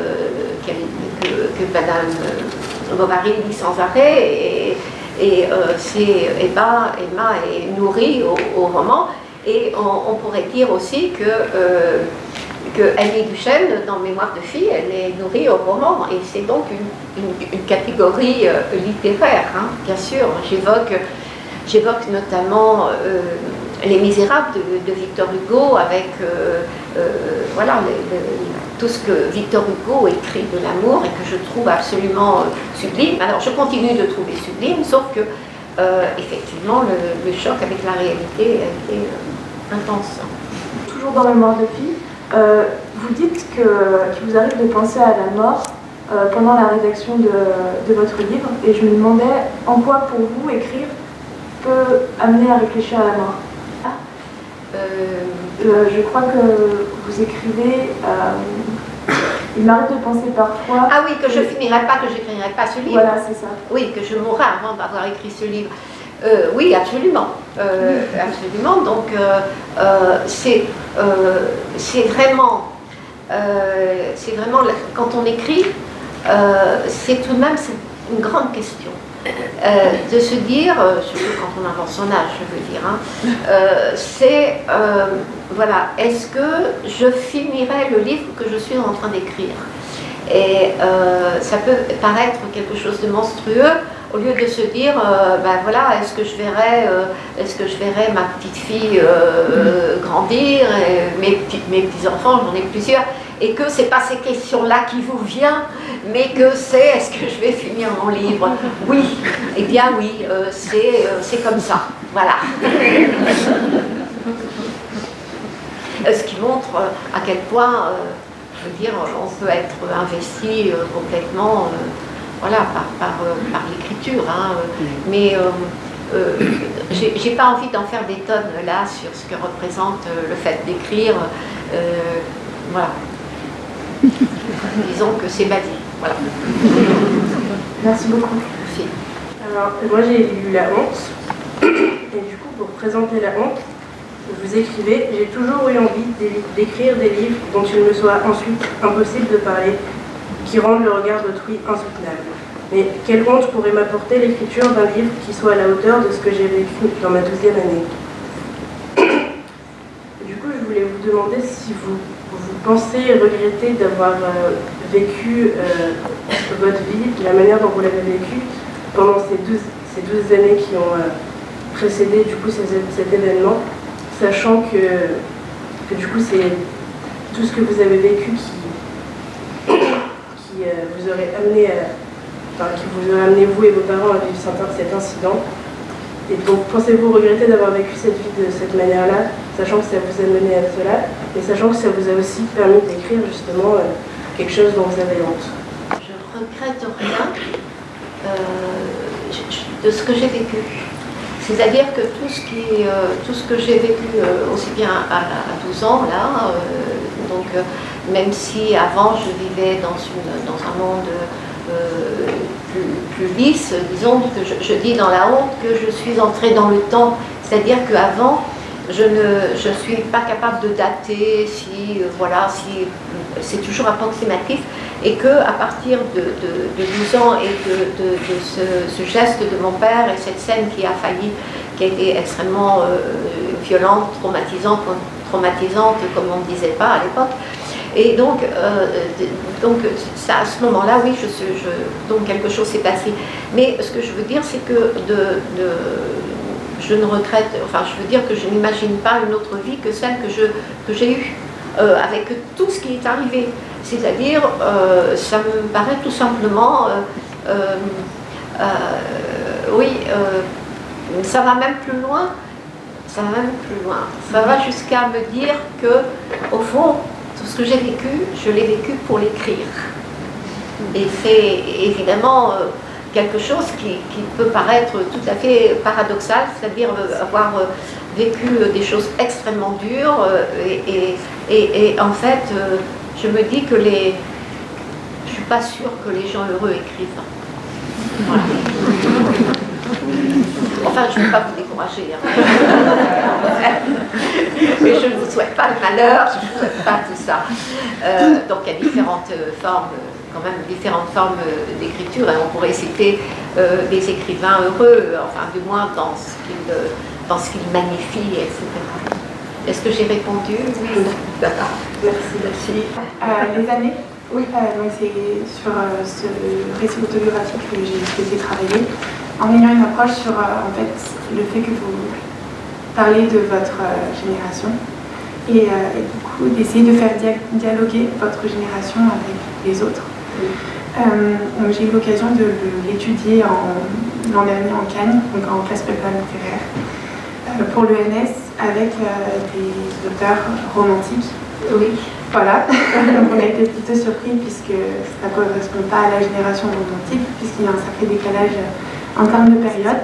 que Madame Bovary lit sans arrêt, et Emma est nourrie au roman, et on pourrait dire aussi que Annie Duchesne, dans Mémoire de fille, elle est nourrie au roman, et c'est donc une catégorie littéraire, hein, bien sûr. J'évoque notamment Les Misérables de Victor Hugo, avec voilà, tout ce que Victor Hugo écrit de l'amour et que je trouve absolument sublime. Alors je continue de trouver sublime, sauf que effectivement le choc avec la réalité a été intense. Toujours dans Mémoire de fille, vous dites qu'il vous arrive de penser à la mort pendant la rédaction de votre livre, et je me demandais en quoi pour vous écrire peut amener à réfléchir à la mort. Je crois que vous écrivez, il m'arrive de penser parfois... Ah oui, que je finirai pas, que j'écrirai pas ce livre. Voilà, c'est ça. Oui, que je mourrai avant d'avoir écrit ce livre. Oui, absolument. Absolument. Donc, c'est vraiment, quand on écrit, c'est tout de même une grande question. De se dire, surtout quand on avance son âge, je veux dire, hein, voilà, est-ce que je finirai le livre que je suis en train d'écrire? Et ça peut paraître quelque chose de monstrueux, au lieu de se dire, ben voilà, est-ce que je verrai ma petite fille grandir, et mes petits-enfants, j'en ai plusieurs, et que c'est pas ces questions-là qui vous viennent, mais que c'est, est-ce que je vais finir mon livre? Oui, eh bien oui, c'est comme ça, voilà. Ce qui montre à quel point, je veux dire, on peut être investi complètement, voilà, par l'écriture, hein, mais j'ai pas envie d'en faire des tonnes là sur ce que représente le fait d'écrire, voilà. Disons que c'est ma vie, voilà. Merci beaucoup. Merci. Alors, moi j'ai lu La Honte, et du coup, pour présenter La Honte, vous écrivez: j'ai toujours eu envie d'écrire des livres dont il me soit ensuite impossible de parler, qui rendent le regard d'autrui insoutenable. Mais quelle honte pourrait m'apporter l'écriture d'un livre qui soit à la hauteur de ce que j'ai vécu dans ma 12e année? Du coup, je voulais vous demander si vous pensez regretter d'avoir vécu votre vie, la manière dont vous l'avez vécue pendant ces 12 années qui ont précédé du coup cet événement, sachant que du coup c'est tout ce que vous avez vécu qui vous aurait amené qui vous aurait amené vous et vos parents à vivre cet incident. Et donc, pensez-vous regretter d'avoir vécu cette vie de cette manière-là, sachant que ça vous a mené à cela, et sachant que ça vous a aussi permis d'écrire justement quelque chose dont vous avez honte? Je regrette rien. de ce que j'ai vécu. C'est-à-dire que tout ce que j'ai vécu aussi bien à 12 ans, là, même si avant je vivais dans un monde plus lisse, disons que je dis dans la honte que je suis entrée dans le temps. C'est-à-dire qu'avant, je ne suis pas capable de dater si c'est toujours approximatif, et qu'à partir de 12 ans et de ce geste de mon père et cette scène qui a été extrêmement violente, traumatisante, comme on ne disait pas à l'époque. Et donc ça, à ce moment-là, oui, donc quelque chose s'est passé. Mais ce que je veux dire, c'est que je ne regrette, enfin, je veux dire que je n'imagine pas une autre vie que celle que j'ai eue, avec tout ce qui est arrivé. C'est-à-dire, ça me paraît tout simplement, ça va même plus loin. Ça va jusqu'à me dire que, au fond, tout ce que j'ai vécu, je l'ai vécu pour l'écrire. Et c'est évidemment quelque chose qui peut paraître tout à fait paradoxal, c'est-à-dire avoir vécu des choses extrêmement dures et en fait, je me dis que je suis pas sûre que les gens heureux écrivent. Voilà. Enfin, je ne veux pas vous décourager. Mais je ne vous souhaite pas le malheur, je ne vous souhaite pas tout ça. Donc il y a différentes formes d'écriture, et on pourrait citer des écrivains heureux, enfin du moins dans ce qu'ils magnifient, etc. Est-ce que j'ai répondu? Oui. D'accord. Merci. Les années? Oui. Donc c'est sur ce récit autobiographique que j'ai souhaité travailler, en ayant une approche sur en fait le fait que vous parlez de votre génération et du coup d'essayer de faire dialoguer votre génération avec les autres. Donc j'ai eu l'occasion de l'étudier l'an dernier en Cannes, donc en classe prépa littéraire, pour l'ENS avec des auteurs romantiques. Oui. Voilà, donc on a été plutôt surpris puisque ça ne correspond pas à la génération romantique, puisqu'il y a un sacré décalage en termes de période.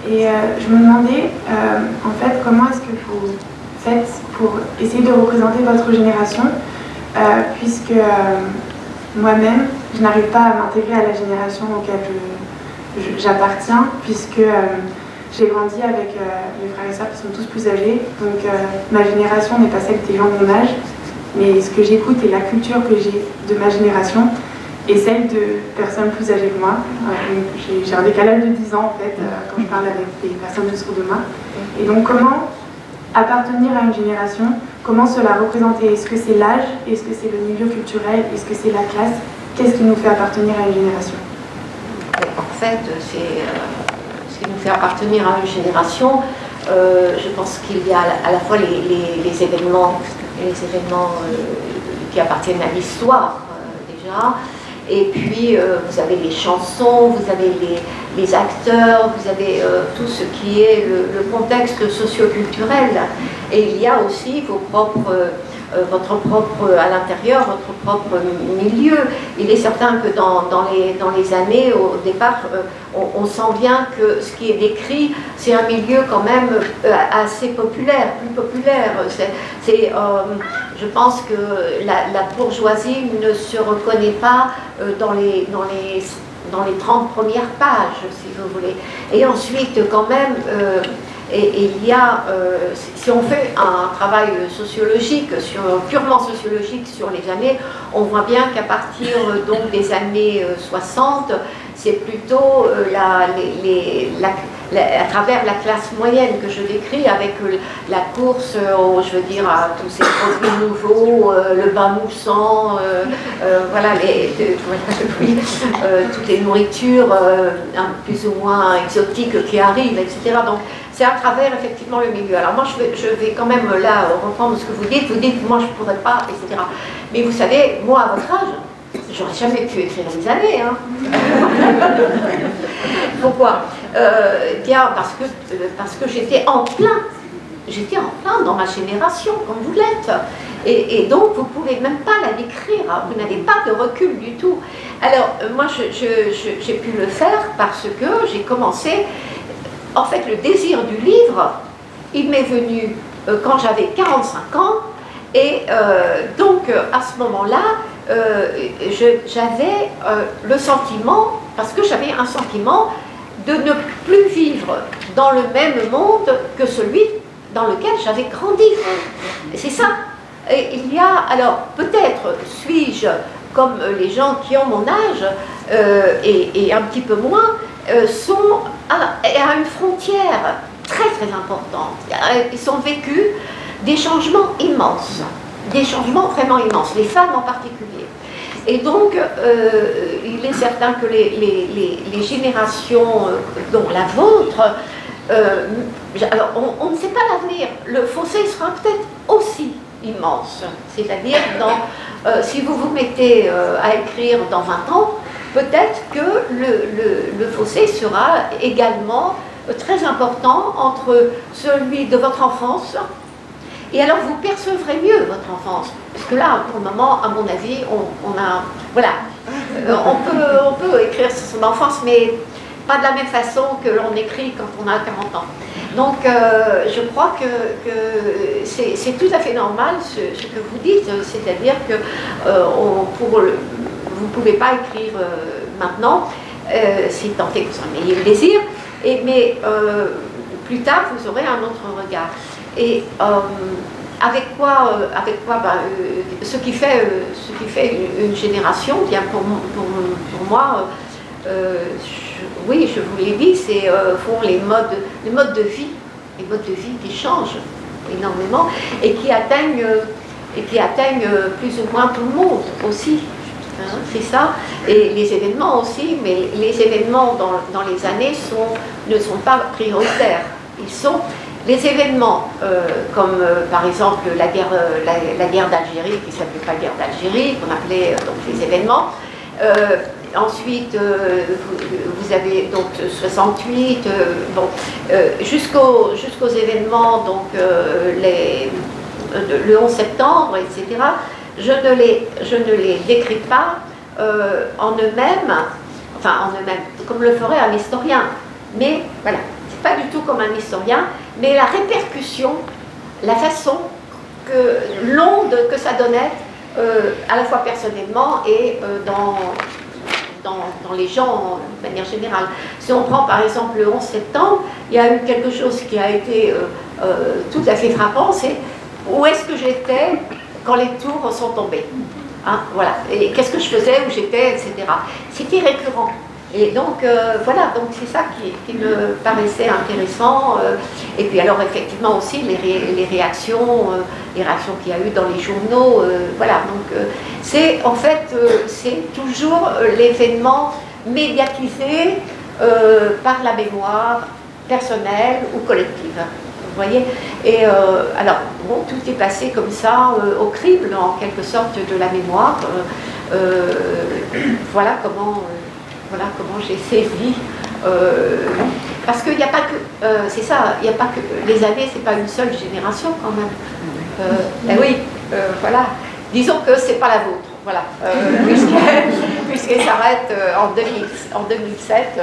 Et je me demandais, en fait, comment est-ce que vous faites pour essayer de représenter votre génération, puisque moi-même, je n'arrive pas à m'intégrer à la génération auquel j'appartiens, puisque j'ai grandi avec mes frères et sœurs qui sont tous plus âgés, donc ma génération n'est pas celle des gens de mon âge, mais ce que j'écoute et la culture que j'ai de ma génération est celle de personnes plus âgées que moi. J'ai un décalage de 10 ans en fait quand je parle avec des personnes autour de moi. Et donc comment appartenir à une génération, comment se la représenter? Est-ce que c'est l'âge? Est-ce que c'est le milieu culturel? Est-ce que c'est la classe? Qu'est-ce qui nous fait appartenir à une génération? En fait, ce qui nous fait appartenir à une génération, je pense qu'il y a à la fois les événements qui appartiennent à l'histoire déjà, et puis vous avez les chansons, vous avez les acteurs, vous avez tout ce qui est le contexte socio-culturel, et il y a aussi votre propre à l'intérieur, votre propre milieu. Il est certain que dans les années, au départ, on sent bien que ce qui est décrit, c'est un milieu quand même assez populaire, plus populaire. Je pense que la bourgeoisie ne se reconnaît pas dans les 30 premières pages, si vous voulez. Et ensuite, quand même, il y a, si on fait un travail sociologique, purement sociologique sur les années, on voit bien qu'à partir donc des années 60, c'est plutôt à travers la classe moyenne que je décris, avec la course, je veux dire, à tous ces produits nouveaux, le bain moussant, toutes les nourritures plus ou moins exotiques qui arrivent, etc. Donc c'est à travers effectivement le milieu. Alors moi je vais quand même là reprendre ce que vous dites moi je ne pourrais pas, etc. Mais vous savez, moi à votre âge, j'aurais jamais pu écrire les années. Hein. Pourquoi bien parce que j'étais en plein dans ma génération, comme vous l'êtes. Et donc, vous ne pouvez même pas la décrire, hein, vous n'avez pas de recul du tout. Alors, moi, j'ai pu le faire parce que j'ai commencé, en fait, le désir du livre, il m'est venu quand j'avais 45 ans, et donc, à ce moment-là, j'avais le sentiment, parce que j'avais un sentiment de ne plus vivre dans le même monde que celui dans lequel j'avais grandi. C'est ça. Et il y a, alors peut-être suis-je comme les gens qui ont mon âge et un petit peu moins, sont à une frontière très très importante. Ils ont vécu des changements immenses, des changements vraiment immenses, les femmes en particulier. Et donc, il est certain que les générations, dont la vôtre, alors on ne sait pas l'avenir, le fossé sera peut-être aussi immense. C'est-à-dire, si vous vous mettez à écrire dans 20 ans, peut-être que le fossé sera également très important entre celui de votre enfance, et alors vous percevrez mieux votre enfance. Parce que là, pour le moment, à mon avis, on a... Voilà. On peut écrire sur son enfance, mais pas de la même façon que l'on écrit quand on a 40 ans. Donc, je crois que c'est tout à fait normal ce que vous dites, c'est-à-dire que vous ne pouvez pas écrire maintenant, si tant est que vous en ayez le désir, mais plus tard, vous aurez un autre regard. Et avec quoi ce qui fait une génération, bien pour moi, oui, je vous l'ai dit, c'est les modes de vie qui changent énormément et qui atteignent plus ou moins tout le monde aussi. Hein, c'est ça. Et les événements aussi, mais les événements dans les années ne sont pas prioritaires. Ils sont les événements, comme par exemple la guerre d'Algérie, qui ne s'appelait pas guerre d'Algérie, qu'on appelait donc les événements. Ensuite, vous avez donc 68, jusqu'aux événements, donc le 11 septembre, etc. Je ne les décris pas en eux-mêmes, comme le ferait un historien. Mais voilà, c'est pas du tout comme un historien, mais la répercussion, la façon l'onde que ça donnait, à la fois personnellement et dans les gens de manière générale. Si on prend par exemple le 11 septembre, il y a eu quelque chose qui a été tout à fait frappant, c'est où est-ce que j'étais quand les tours sont tombées, hein, voilà, et qu'est-ce que je faisais, où j'étais, etc. C'était récurrent. Et donc, voilà, donc c'est ça qui me paraissait intéressant. Et puis alors, effectivement aussi, les réactions qu'il y a eu dans les journaux, voilà. Donc, c'est en fait, c'est toujours l'événement médiatisé par la mémoire personnelle ou collective. Vous voyez. Et alors, bon, tout est passé comme ça, au crible, en quelque sorte, de la mémoire. Voilà comment j'ai saisi, parce qu'il n'y a pas que, c'est ça, il n'y a pas que, les années, c'est pas une seule génération quand même. Ben oui, voilà, disons que c'est pas la vôtre, voilà, puisqu'elle s'arrête en 2007,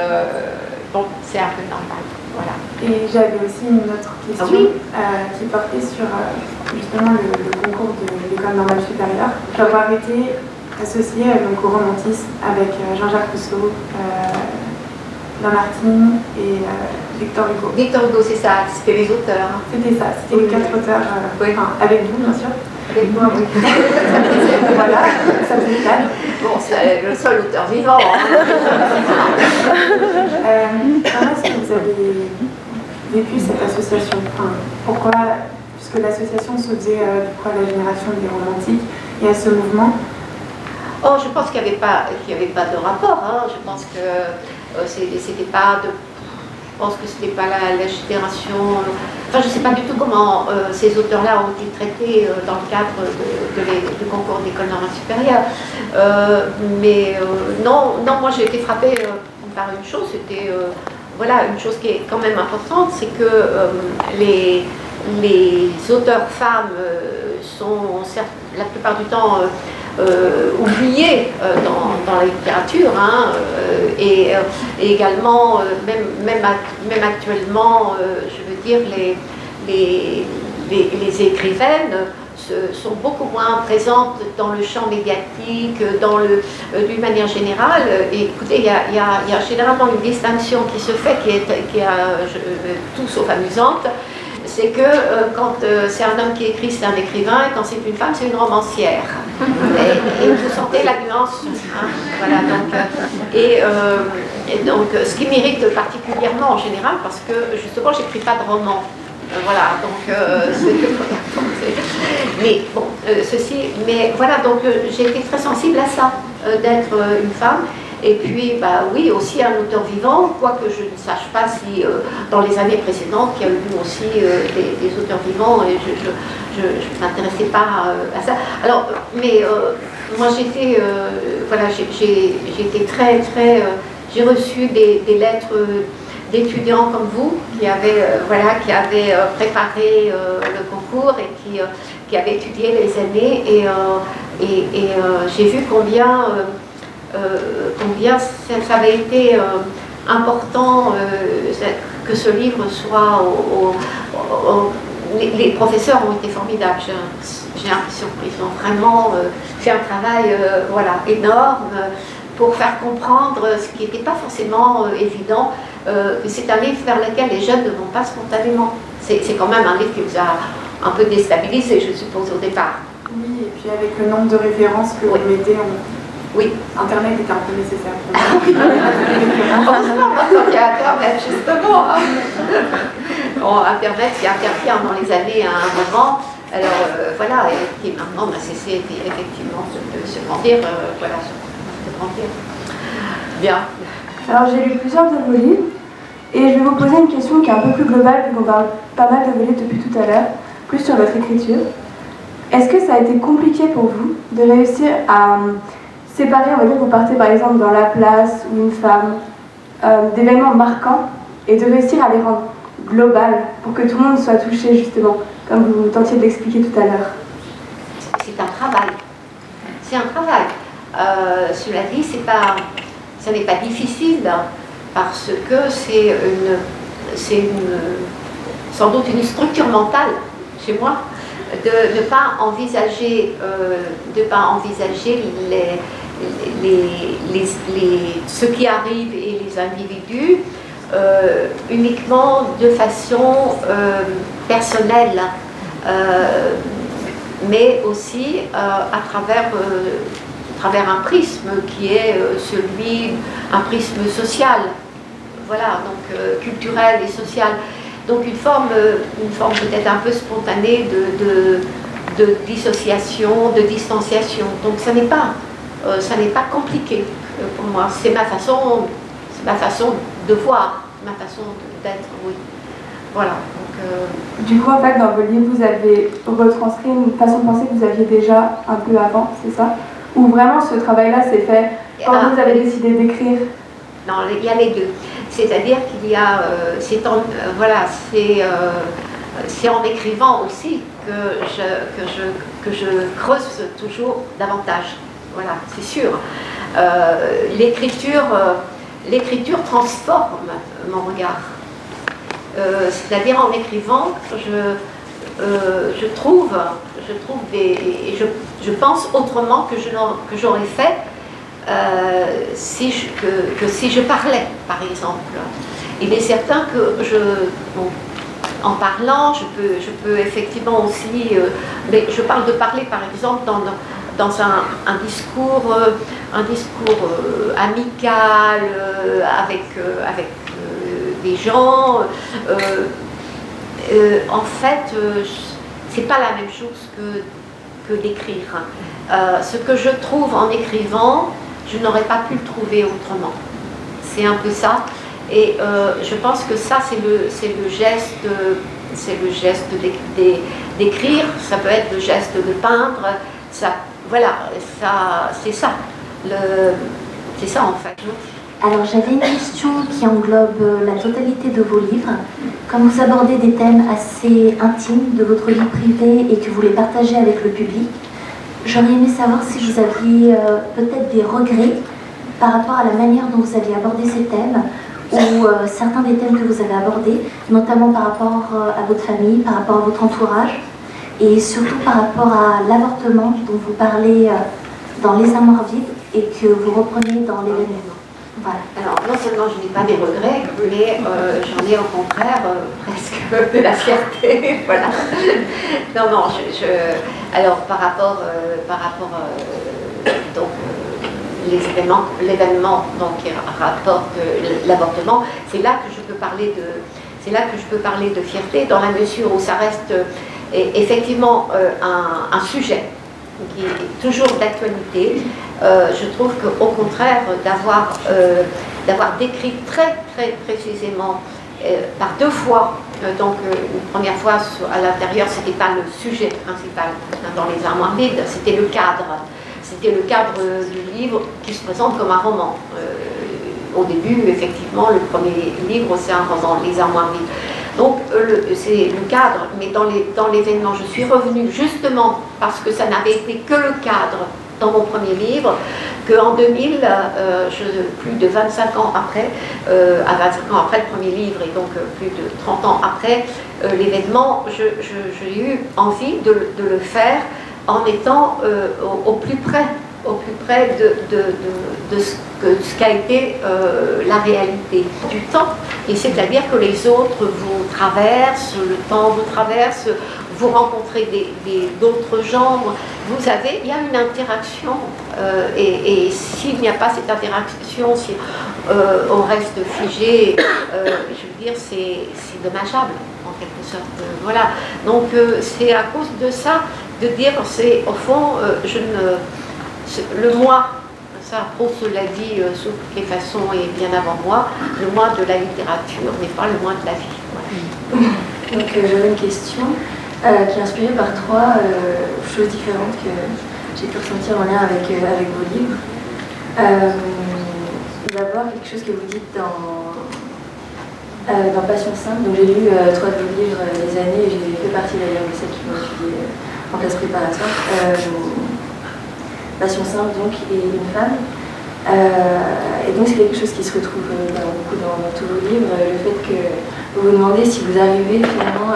bon, c'est un peu normal, voilà. Et j'avais aussi une autre question qui portait sur justement le concours de l'école normale supérieure, qui avoir été associé donc, au romantisme avec Jean-Jacques Rousseau, Lamartine et Victor Hugo. Victor Hugo, c'est ça, c'était les auteurs. C'était ça, c'était les 4 auteurs, avec vous bien sûr. Avec moi, oui. Voilà, ça faisait 4. Bon, c'est le seul auteur vivant. Comment est-ce que vous avez vécu cette association? Pourquoi, puisque l'association se faisait à la génération des romantiques et à ce mouvement. Oh, je pense qu'il n'y avait pas de rapport. Hein. Je pense que c'était pas de. Je pense que c'était pas la génération. Enfin, je ne sais pas du tout comment ces auteurs-là ont été traités dans le cadre du concours d'école normale supérieure. Mais non, moi j'ai été frappée par une chose. C'était voilà, une chose qui est quand même importante, c'est que les auteurs femmes sont la plupart du temps oubliés dans la littérature, hein, et également, même actuellement, je veux dire, les écrivaines sont beaucoup moins présentes dans le champ médiatique, d'une manière générale. Et écoutez, il y a généralement une distinction qui se fait, qui est tout sauf amusante. C'est que quand c'est un homme qui écrit, c'est un écrivain, et quand c'est une femme, c'est une romancière. Et vous sentez la nuance. Hein, voilà, donc, ce qui m'irrite particulièrement en général, parce que justement, j'écris pas de roman. Voilà, donc mais bon, mais voilà, donc j'ai été très sensible à ça, d'être une femme. Et puis, bah oui, aussi un auteur vivant, quoique je ne sache pas si dans les années précédentes, il y a eu aussi des auteurs vivants, et je ne m'intéressais pas à ça. Alors, mais moi j'étais, voilà, j'ai été très, j'ai reçu des lettres d'étudiants comme vous, qui avaient préparé le concours et qui avaient étudié les années, et j'ai vu combien ça avait été important que ce livre soit les professeurs ont été formidables, j'ai l'impression qu'ils ont vraiment fait un travail énorme pour faire comprendre ce qui n'était pas forcément évident. C'est un livre vers lequel les jeunes ne vont pas spontanément. C'est quand même un livre qui vous a un peu déstabilisé, je suppose, au départ. Oui, et puis avec le nombre de références que vous mettez Oui. Internet était un peu nécessaire. Heureusement, maintenant qu'il y a Internet, justement. Bon, Internet qui intervient dans les années à un moment, alors voilà, et qui maintenant n'a cessé effectivement de se grandir, se grandir. Bien. Alors j'ai lu plusieurs de vos livres, et je vais vous poser une question qui est un peu plus globale, vu qu'on parle pas mal de vos livres depuis tout à l'heure, plus sur votre écriture. Est-ce que ça a été compliqué pour vous de réussir à séparer, on va dire que vous partez par exemple dans La Place ou Une femme, d'événements marquants, et de réussir à les rendre globales pour que tout le monde soit touché justement, comme vous tentiez de l'expliquer tout à l'heure? C'est un travail. C'est un travail. Cela dit, ça n'est pas difficile, parce que c'est sans doute une structure mentale chez moi de ne pas envisager ce qui arrive et les individus uniquement de façon personnelle, mais aussi à travers un prisme qui est un prisme social, voilà, donc culturel et social. Donc une forme peut-être un peu spontanée de dissociation, de distanciation. Donc ça n'est pas compliqué pour moi. C'est ma façon de voir, ma façon d'être, oui. Voilà. Donc, Du coup, en fait, dans vos livres, vous avez retranscrit une façon de penser que vous aviez déjà un peu avant, c'est ça? Ou vraiment ce travail-là s'est fait quand vous avez décidé d'écrire? Non, il y a les deux. C'est-à-dire qu'il y a, c'est en écrivant aussi que je creuse toujours davantage. Voilà, c'est sûr. L'écriture transforme mon regard. C'est-à-dire en écrivant, je trouve je pense autrement que j'aurais fait si je parlais, par exemple. Il est certain que en parlant, je peux effectivement aussi, mais je parle de parler par exemple dans un discours amical avec des gens. En fait, c'est pas la même chose que d'écrire. Ce que je trouve en écrivant, je n'aurais pas pu le trouver autrement. C'est un peu ça. Et je pense que ça, c'est le geste d'écrire. Ça peut être le geste de peindre. Ça, voilà, c'est ça. C'est ça en fait. Alors j'avais une question qui englobe la totalité de vos livres. Comme vous abordez des thèmes assez intimes de votre vie privée et que vous les partagez avec le public, j'aurais aimé savoir si vous aviez peut-être des regrets par rapport à la manière dont vous aviez abordé ces thèmes ou certains des thèmes que vous avez abordés, notamment par rapport à votre famille, par rapport à votre entourage et surtout par rapport à l'avortement dont vous parlez dans Les Armoires vides et que vous reprenez dans l'événement. Voilà. Alors, non seulement je n'ai pas des regrets, mais j'en ai au contraire presque de la fierté. Voilà. Non, non, alors par rapport donc, l'événement donc, qui rapporte l'avortement, c'est là que je peux parler de fierté, dans la mesure où ça reste effectivement un sujet qui est toujours d'actualité. Je trouve qu'au contraire, d'avoir décrit très très précisément par deux fois, donc une première fois à l'intérieur, c'était pas le sujet principal dans Les Armoires vides, c'était le cadre. C'était le cadre du livre qui se présente comme un roman. Au début, effectivement, le premier livre, c'est un roman, Les Armoires vides. Donc, c'est le cadre, mais dans l'événement, je suis revenue justement parce que ça n'avait été que le cadre dans mon premier livre, qu'en 2000, plus de 25 ans après, à 25 ans après le premier livre, et donc plus de 30 ans après l'événement, j'ai eu envie de le faire en étant au plus près de ce qu'a été la réalité du temps. Et c'est-à-dire que les autres vous traversent, le temps vous traverse, vous rencontrez d'autres gens, il y a une interaction, et s'il n'y a pas cette interaction, si on reste figé, je veux dire, c'est dommageable en quelque sorte. Voilà. Donc c'est à cause de ça, de dire, c'est au fond, le moi, ça Proust l'a dit sous toutes les façons et bien avant moi, le moi de la littérature n'est pas le moi de la vie. Voilà. Donc j'avais une question qui est inspirée par trois choses différentes que j'ai pu ressentir en lien avec vos livres. D'abord, quelque chose que vous dites dans Passion simple. Donc j'ai lu trois de vos livres les années et j'ai fait partie d'ailleurs de celles qui m'ont étudié en classe préparatoire. Passion simple donc et une femme. Et donc c'est quelque chose qui se retrouve beaucoup dans tous vos livres, le fait que vous vous demandez si vous arrivez finalement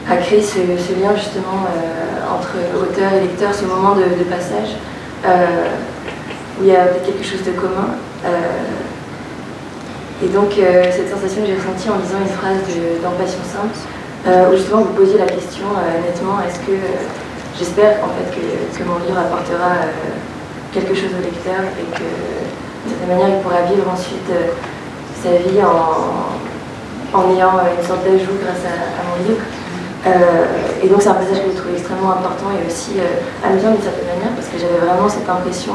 à créer ce lien justement entre auteur et lecteur, ce moment de passage où il y a peut-être quelque chose de commun. Et donc cette sensation que j'ai ressentie en lisant une phrase dans Passion simple, où justement vous posiez la question nettement, est-ce que j'espère en fait que mon livre apportera quelque chose au lecteur et que d'une certaine manière il pourra vivre ensuite sa vie en ayant une sorte d'ajout grâce à mon livre. Et donc c'est un passage que j'ai trouvé extrêmement important et aussi amusant d'une certaine manière parce que j'avais vraiment cette impression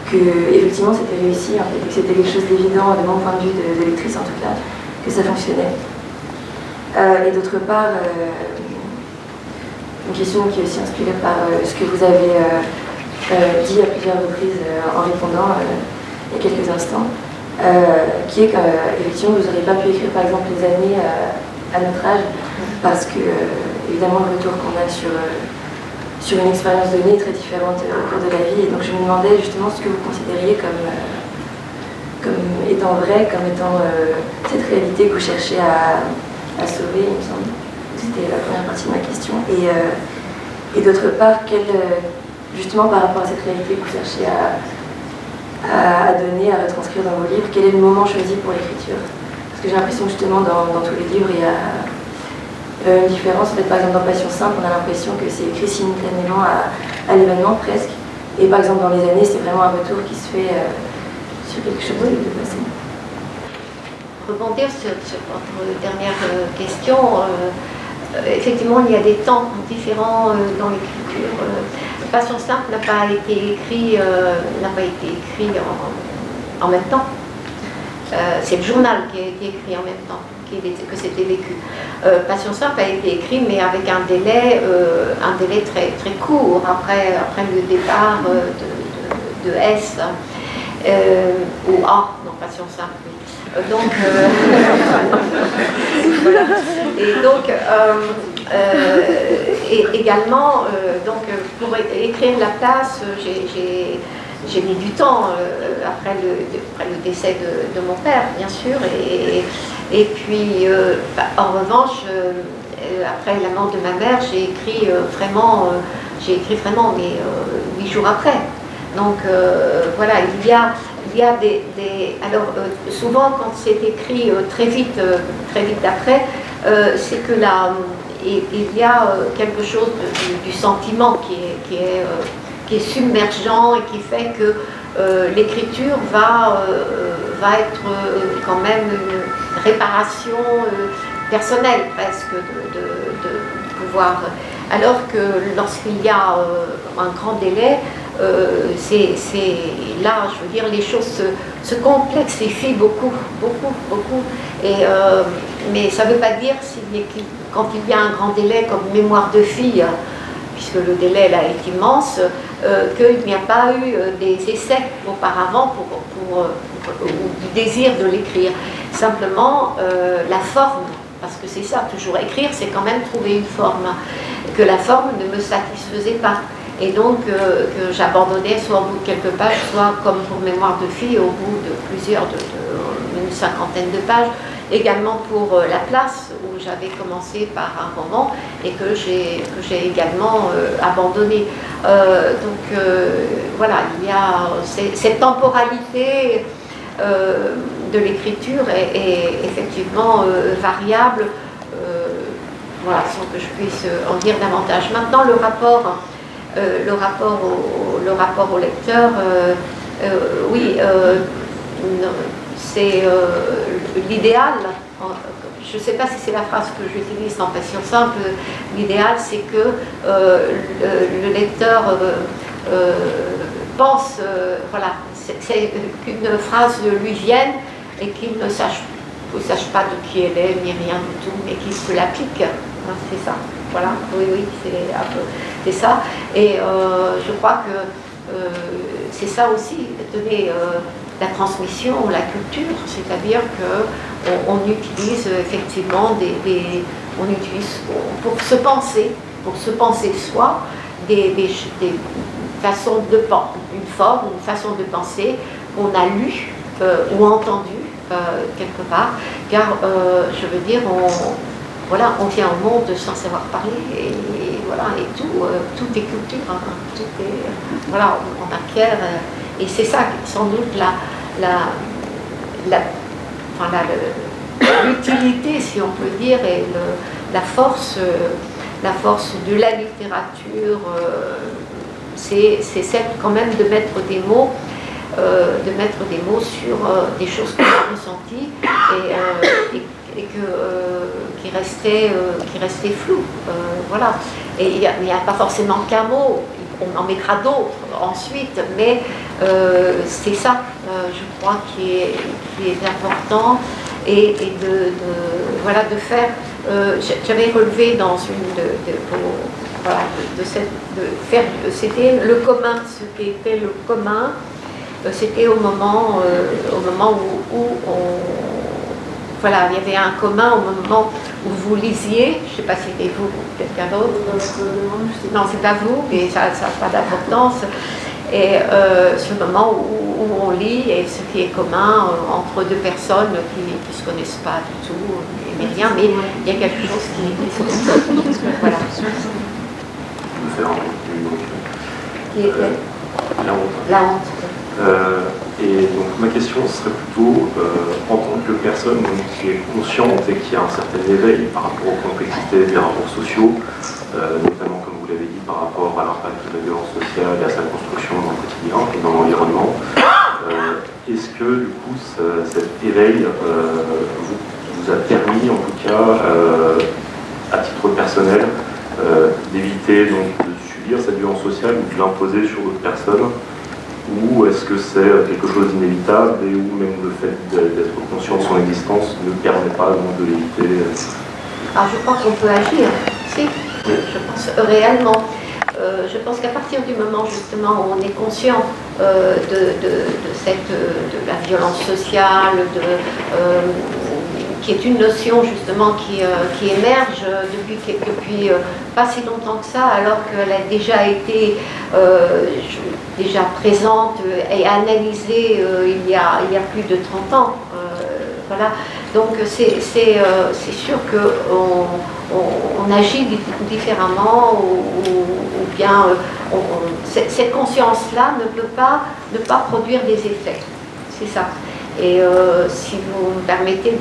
que effectivement c'était réussi, en fait, que c'était quelque chose d'évident de mon point de vue de lectrice en tout cas, que ça fonctionnait. Et d'autre part, une question qui est aussi inspirée par ce que vous avez dit à plusieurs reprises en répondant il y a quelques instants, qui est qu'effectivement vous n'aurez pas pu écrire par exemple Les années à notre âge parce que évidemment le retour qu'on a sur une expérience donnée est très différente au cours de la vie, et donc je me demandais justement ce que vous considériez comme étant vrai, comme étant cette réalité que vous cherchez à sauver, il me semble. C'était la première partie de ma question. Et d'autre part, justement par rapport à cette réalité que vous cherchez à donner, à retranscrire dans vos livres, quel est le moment choisi pour l'écriture? Parce que j'ai l'impression justement dans tous les livres, il y a une différence. En fait, par exemple dans Passion simple, on a l'impression que c'est écrit simultanément à l'événement presque. Et par exemple dans Les années, c'est vraiment un retour qui se fait sur quelque chose de passé. Rebondir sur votre dernière question. Effectivement, il y a des temps différents dans l'écriture. Passion simple n'a pas été écrit en même temps. C'est le journal qui a été écrit en même temps, que c'était vécu. Passion simple a été écrit, mais avec un délai très, très court après le départ de S. ou non, passion simple, oui. Donc, voilà. Et donc, et également, donc, pour écrire la place, j'ai mis du temps après le décès de mon père, bien sûr, et puis, en revanche, après la mort de ma mère, j'ai écrit vraiment, mais 8 jours après. Donc voilà, il y a des alors souvent quand c'est écrit très vite après, c'est que là il y a quelque chose du sentiment qui est submergent et qui fait que l'écriture va être quand même une réparation personnelle presque de pouvoir. Alors que lorsqu'il y a un grand délai, c'est là, je veux dire, les choses se complexifient beaucoup. Mais ça ne veut pas dire quand il y a un grand délai comme Mémoire de fille, puisque le délai là est immense, qu'il n'y a pas eu des essais auparavant ou du désir de l'écrire. Simplement la forme, parce que c'est ça, toujours écrire, c'est quand même trouver une forme, que la forme ne me satisfaisait pas. Et donc que j'abandonnais soit au bout de quelques pages, soit comme pour Mémoire de fille, au bout de une cinquantaine de pages. Également pour La Place, où j'avais commencé par un roman et que j'ai également abandonné. Donc voilà, il y a cette temporalité de l'écriture est effectivement variable, voilà, sans que je puisse en dire davantage. Maintenant, le rapport au lecteur, oui, c'est l'idéal. Je ne sais pas si c'est la phrase que j'utilise dans Passion simple. L'idéal, c'est que le lecteur pense, voilà, c'est qu'une phrase lui vienne et qu'il ne sache pas de qui elle est, ni rien du tout, mais qu'il se l'applique. Hein, c'est ça. Voilà, oui, c'est ça. Et je crois que c'est ça aussi, donner la transmission, la culture, c'est-à-dire qu'on utilise effectivement on utilise pour se penser soi, des façons de penser, une forme, une façon de penser qu'on a lu ou entendu quelque part, car je veux dire, on vient au monde sans savoir parler, et voilà, et tout est culture, hein, tout est, voilà, on acquiert, et c'est ça sans doute l'utilité, si on peut dire, et la force de la littérature, c'est celle quand même de mettre des mots sur des choses qu'on a ressenties et qui restaient floues. Voilà. Et il n'y a pas forcément qu'un mot, on en mettra d'autres ensuite, mais c'est ça, je crois, qui est important, et de faire. J'avais relevé dans une c'était le commun, ce qui était le commun. C'était au moment où voilà, il y avait un commun au moment où vous lisiez, je ne sais pas si c'était vous ou quelqu'un d'autre. Non, c'est pas vous, mais ça n'a pas d'importance. Et ce moment où on lit, et ce qui est commun entre deux personnes qui ne se connaissent pas du tout, mais rien, mais il y a quelque chose qui voilà. Qui était la honte. Et donc ma question serait plutôt, en tant que personne qui est consciente et qui a un certain éveil par rapport aux complexités des rapports sociaux, notamment comme vous l'avez dit par rapport à l'impact de la violence sociale et à sa construction dans le quotidien et dans l'environnement, est-ce que du coup cet éveil vous a permis en tout cas à titre personnel d'éviter donc de subir cette violence sociale ou de l'imposer sur d'autres personnes? Ou est-ce que c'est quelque chose d'inévitable et où même le fait d'être conscient de son existence ne permet pas donc de l'éviter? Je crois qu'on peut agir, si, je pense réellement. je pense qu'à partir du moment justement où on est conscient de la violence sociale, qui est une notion justement qui émerge depuis pas si longtemps que ça, alors qu'elle a déjà été déjà présente et analysée il y a plus de 30 ans. Voilà. Donc c'est sûr qu'on agit différemment ou bien cette conscience-là ne peut pas ne pas produire des effets. C'est ça. Et si vous me permettez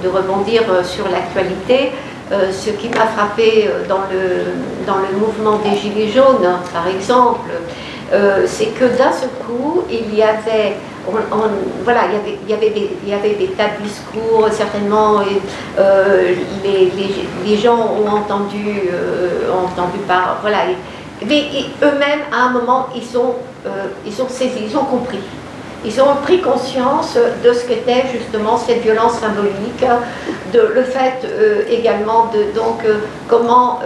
de rebondir sur l'actualité, ce qui m'a frappé dans le mouvement des Gilets jaunes, par exemple, c'est que d'un seul coup, il y avait il y avait des tas de discours, certainement les gens ont entendu par, voilà, mais eux-mêmes, à un moment, ils ont saisi, ils ont compris. Ils ont pris conscience de ce qu'était justement cette violence symbolique, de le fait également de comment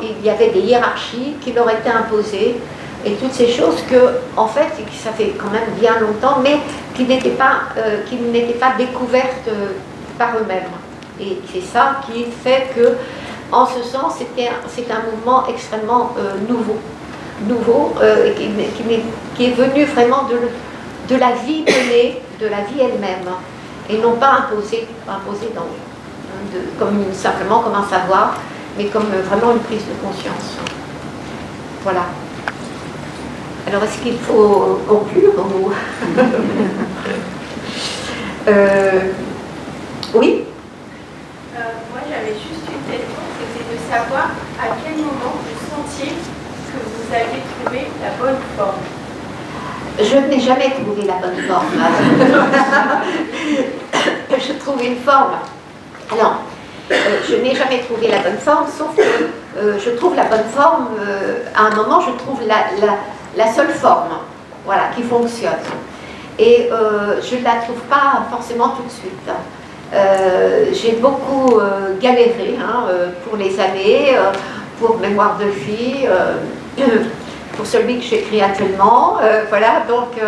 il y avait des hiérarchies qui leur étaient imposées et toutes ces choses que, en fait, ça fait quand même bien longtemps, mais qui n'étaient pas découvertes par eux-mêmes. Et c'est ça qui fait que, en ce sens, c'est un mouvement extrêmement nouveau, qui est venu vraiment de la vie donnée, de la vie elle-même, et non pas imposé simplement comme un savoir, mais comme vraiment une prise de conscience. Voilà. Alors, est-ce qu'il faut conclure ou... Oui. Moi, j'avais juste une question, c'était de savoir à quel moment vous sentiez que vous aviez trouvé la bonne forme. Je n'ai jamais trouvé la bonne forme. Je trouve une forme. Alors, je n'ai jamais trouvé la bonne forme, sauf que je trouve la bonne forme, à un moment, je trouve la seule forme, voilà, qui fonctionne. Et je ne la trouve pas forcément tout de suite. J'ai beaucoup galéré pour les années, pour Mémoire de fille, pour celui que j'écris actuellement, voilà, donc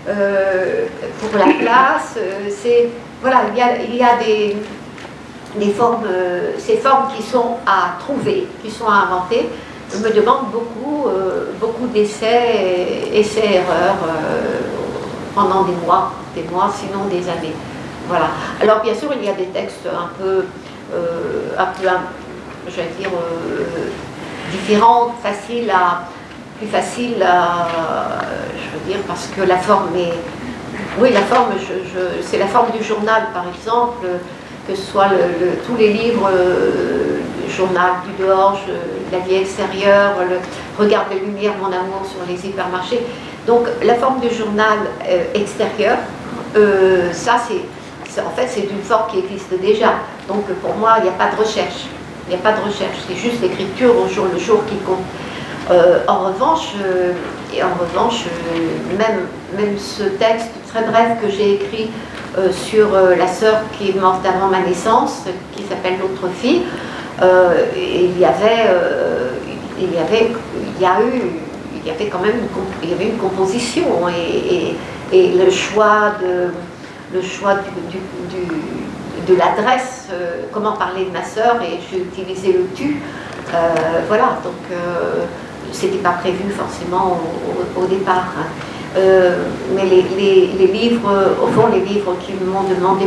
pour la place, voilà, il y a des formes, ces formes qui sont à trouver, qui sont à inventer, me demandent beaucoup d'essais, erreurs, pendant des mois, sinon des années. Voilà. Alors bien sûr, il y a des textes un peu je vais dire, différents, plus faciles à, je veux dire, parce que la forme est... Oui, la forme, c'est la forme du journal, par exemple, que ce soit tous les livres, journal du dehors, la vie extérieure, Regarde les lumières, mon amour sur les hypermarchés. Donc la forme du journal extérieur, ça en fait c'est une forme qui existe déjà. Donc pour moi il n'y a pas de recherche. Il n'y a pas de recherche, c'est juste l'écriture au jour le jour qui compte. En revanche, même ce texte très bref que j'ai écrit sur la sœur qui est morte avant ma naissance, qui s'appelle L'autre fille, il y avait quand même une composition et le choix de l'adresse, comment parler de ma sœur, et j'ai utilisé le tu, voilà, donc c'était pas prévu forcément au départ, hein. Mais les livres, au fond, les livres qui m'ont demandé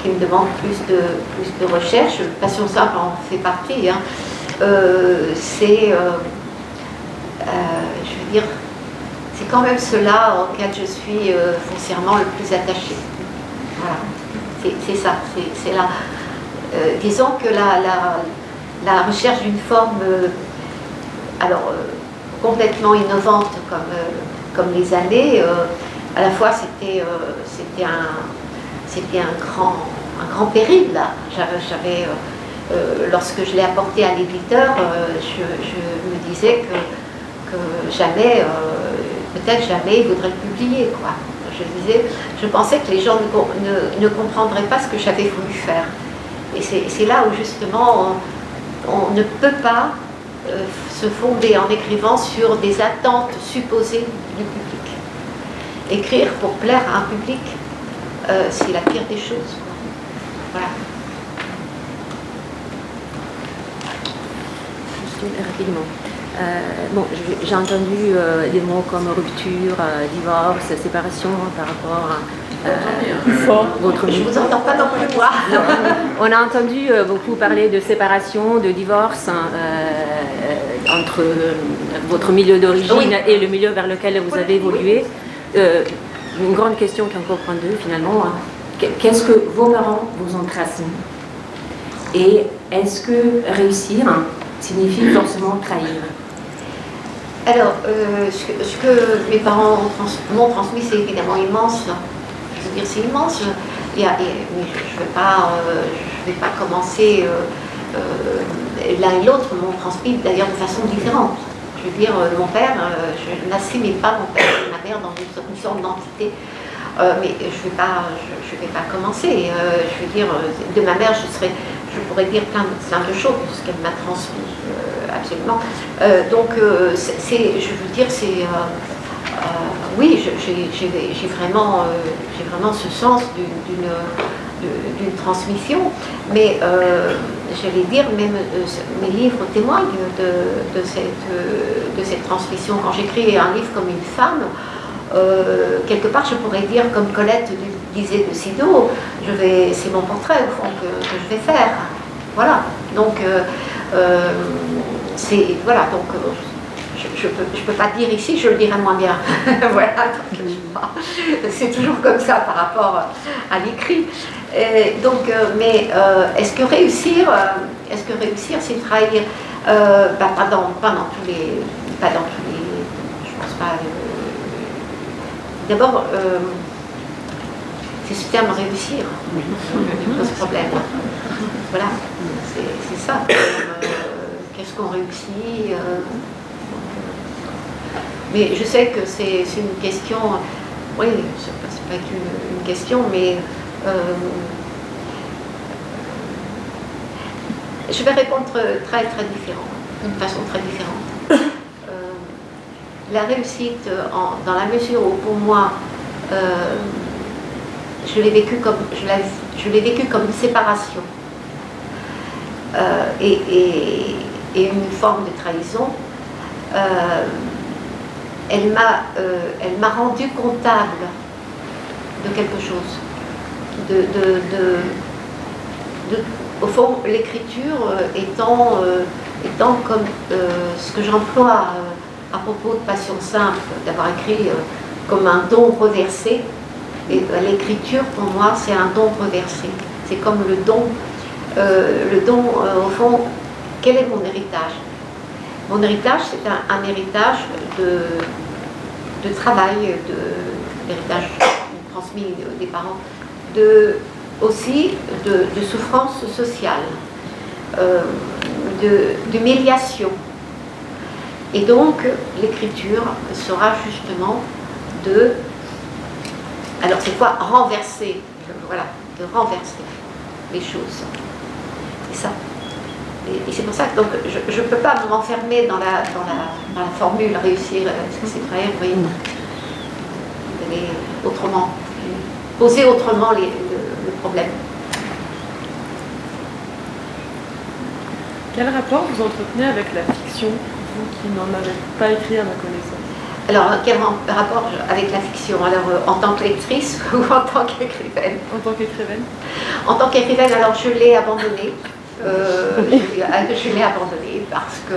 qui me demandent plus de recherche, Passion simple en fait partie, hein. Je veux dire, c'est quand même cela auquel je suis foncièrement le plus attachée. Voilà, c'est ça, c'est là. Disons que la recherche d'une forme, complètement innovante comme les années, à la fois c'était un grand péril là. Lorsque je l'ai apporté à l'éditeur, je me disais que jamais, peut-être jamais, il voudrait le publier, quoi. Je pensais que les gens ne comprendraient pas ce que j'avais voulu faire. Et c'est là où justement on ne peut pas se fonder en écrivant sur des attentes supposées du public. Écrire pour plaire à un public, c'est la pire des choses. Voilà. Rapidement. Bon, j'ai entendu des mots comme rupture, divorce, séparation par rapport à votre Je ne vous entends pas non plus, moi. On a entendu beaucoup parler de séparation, de divorce entre votre milieu d'origine et le milieu vers lequel vous avez évolué. Une grande question qui en comprend deux finalement. Qu'est-ce que vos parents vous ont transmis? Et est-ce que réussir signifie forcément trahir? Alors, ce que mes parents m'ont transmis, c'est évidemment immense. Je veux dire, c'est immense. Je ne vais pas commencer. L'un et l'autre m'ont transmis d'ailleurs de façon différente. Je veux dire, mon père, je n'assimile pas mon père et ma mère dans une sorte d'entité. Mais je vais pas commencer. Je veux dire, de ma mère, je pourrais dire plein de choses, puisqu'elle m'a transmis absolument. Donc, je veux dire, oui, j'ai vraiment ce sens d'une transmission, mais j'allais dire, même mes livres témoignent de cette transmission. Quand j'écris un livre comme une femme, quelque part je pourrais dire, comme Colette disait de Sido, c'est mon portrait au fond que je vais faire. Voilà. Donc, voilà. Donc, je peux pas dire ici, je le dirai moins bien. Voilà. C'est toujours comme ça par rapport à l'écrit. Donc, mais est-ce que réussir, c'est trahir? Pas dans tous les, je pense pas. D'abord, c'est ce terme réussir qui pose problème. Voilà, c'est ça. Qu'est-ce qu'on réussit? Mais je sais que c'est une question. Oui, c'est pas qu'une question, mais je vais répondre très très différent, d'une façon très différente. La réussite, dans la mesure où pour moi, je l'ai vécu comme une séparation et une forme de trahison. Elle m'a rendu comptable de quelque chose. Au fond, l'écriture étant comme ce que j'emploie à propos de Passion simple, d'avoir écrit comme un don reversé. Et l'écriture, pour moi, c'est un don reversé. C'est comme le don. Au fond, quel est mon héritage? Mon héritage, c'est un héritage de travail, l'héritage transmis des parents, aussi de souffrance sociale, d'humiliation. Et donc, l'écriture sera justement alors c'est quoi? Renverser, voilà, de renverser les choses. C'est ça. Et c'est pour ça que donc, je ne peux pas m'enfermer dans la formule réussir, c'est vrai, oui. D'aller autrement, poser autrement le problème. Quel rapport vous entretenez avec la fiction, vous qui n'en avez pas écrit à ma connaissance? Alors, quel rapport avec la fiction? Alors, en tant que lectrice ou en tant qu'écrivaine? En tant qu'écrivaine? En tant qu'écrivaine, alors je l'ai abandonnée. Je l'ai abandonnée parce que,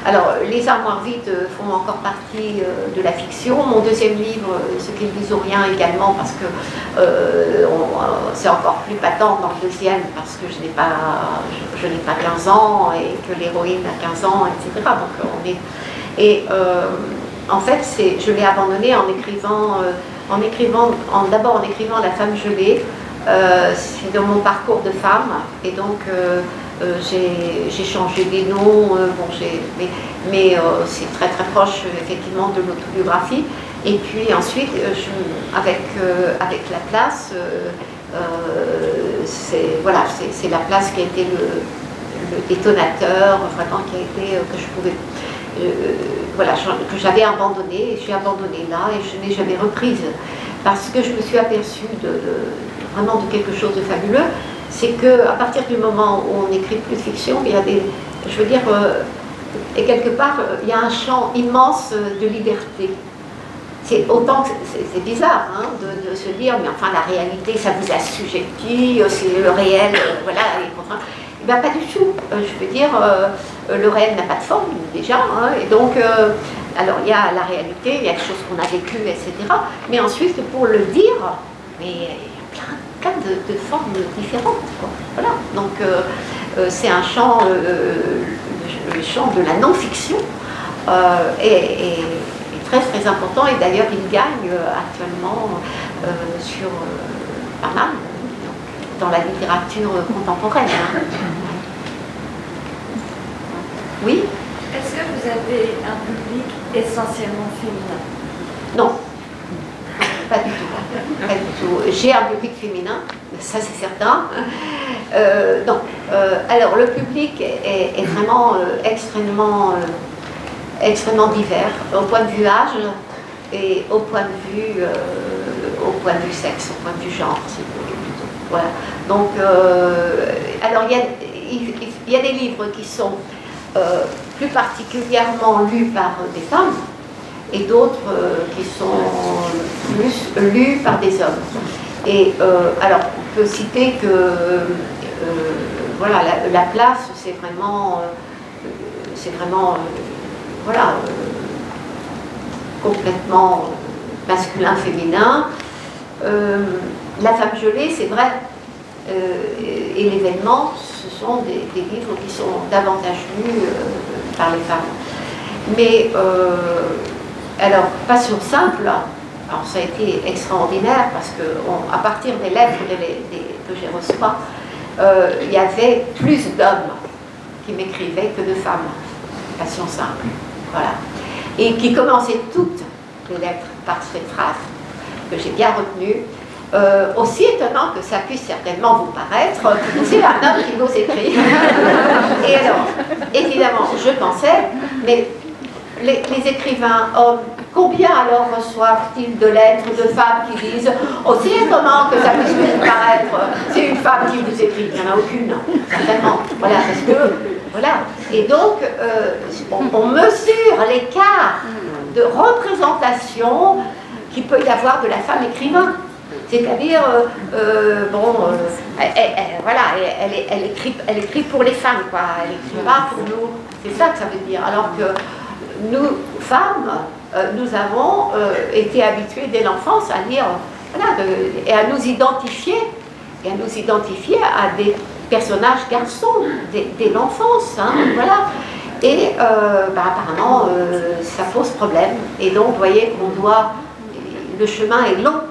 alors, les armoires vides font encore partie de la fiction. Mon deuxième livre, Ce qu'ils disent ou rien, également, parce que c'est encore plus patent dans le deuxième, parce que je n'ai pas 15 ans et que l'héroïne a 15 ans, etc. Donc, en fait, je l'ai abandonné d'abord en écrivant La femme gelée. C'est dans mon parcours de femme, et donc j'ai changé des noms, mais c'est très très proche effectivement de l'autobiographie. Et puis ensuite, avec La place, c'est la place qui a été le détonateur, vraiment qui a été, que je pouvais, voilà, que j'avais abandonné. J'ai abandonné là et je n'ai jamais reprise parce que je me suis aperçue vraiment de quelque chose de fabuleux. C'est qu'à partir du moment où on n'écrit plus de fiction, il y a des, je veux dire, et quelque part, il y a un champ immense de liberté. C'est autant que c'est bizarre hein, de se dire, mais enfin la réalité, ça vous assujettit, c'est le réel, voilà, les contraintes. Eh bien, pas du tout. Je veux dire, le réel n'a pas de forme déjà, hein, et donc, alors il y a la réalité, il y a des choses qu'on a vécues, etc. Mais ensuite, pour le dire, mais il y a plein de formes différentes. Quoi. Voilà. Donc, c'est un champ, le champ de la non-fiction, est très important, et d'ailleurs il gagne actuellement sur pas mal dans la littérature contemporaine. Hein. Oui. Est-ce que vous avez un public essentiellement féminin? Non, pas du tout. Pas du tout. J'ai un public féminin, ça c'est certain. Non. Alors le public est vraiment extrêmement divers au point de vue âge et au point de vue sexe, au point de vue genre. Voilà. Donc, alors il y a des livres qui sont plus particulièrement lus par des femmes et d'autres qui sont plus lus par des hommes. Et alors, on peut citer que voilà, la place, c'est vraiment voilà, complètement masculin-féminin. La femme gelée, c'est vrai, et l'événement, ce sont des livres qui sont davantage lus par les femmes. Mais, alors, Passion simple, alors ça a été extraordinaire parce qu'à partir des lettres que j'ai reçues, il y avait plus d'hommes qui m'écrivaient que de femmes. Passion simple. Voilà. Et qui commençaient toutes les lettres par cette phrase que j'ai bien retenue. Aussi étonnant que ça puisse certainement vous paraître, c'est un homme qui vous écrit. Et alors, évidemment, je pensais, mais les écrivains hommes, combien alors reçoivent-ils de lettres de femmes qui disent aussi étonnant que ça puisse vous paraître, c'est une femme qui vous écrit, il n'y en a aucune, certainement. Voilà, parce que voilà. Et donc, on mesure l'écart de représentation qu'il peut y avoir de la femme écrivain. C'est-à-dire, voilà, elle écrit pour les femmes, quoi. Elle écrit pas pour nous. C'est ça que ça veut dire. Alors que nous, femmes, nous avons été habituées dès l'enfance à lire, voilà, et à nous identifier, à des personnages garçons dès l'enfance, hein, voilà. Et apparemment, ça pose problème. Et donc, vous voyez qu'on le chemin est long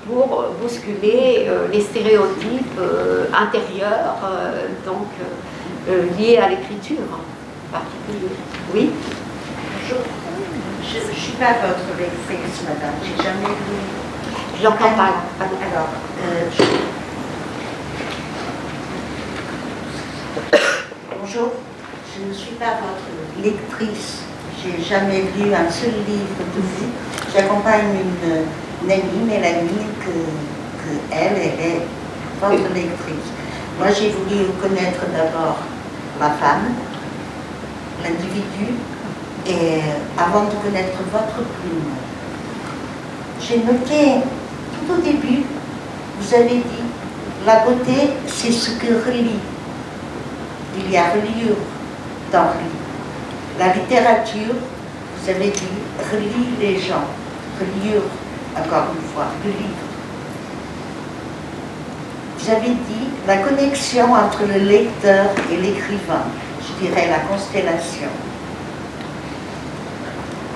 pour bousculer les stéréotypes intérieurs, liés à l'écriture en particulier. Oui. Bonjour. Je ne suis pas votre lectrice, madame. J'ai jamais lu. J'entends pas. Alors, bonjour. Je ne suis pas votre lectrice. J'ai jamais lu un seul livre de vous. J'accompagne une amie, Mélanie, que elle est votre lectrice. Moi, j'ai voulu connaître d'abord la femme, l'individu, et avant de connaître votre plume. J'ai noté tout au début, vous avez dit, la beauté, c'est ce que relie. Il y a reliure dans relie. La littérature, vous avez dit, relie les gens. Reliure, encore une fois, le livre. Vous avez dit la connexion entre le lecteur et l'écrivain, je dirais la constellation.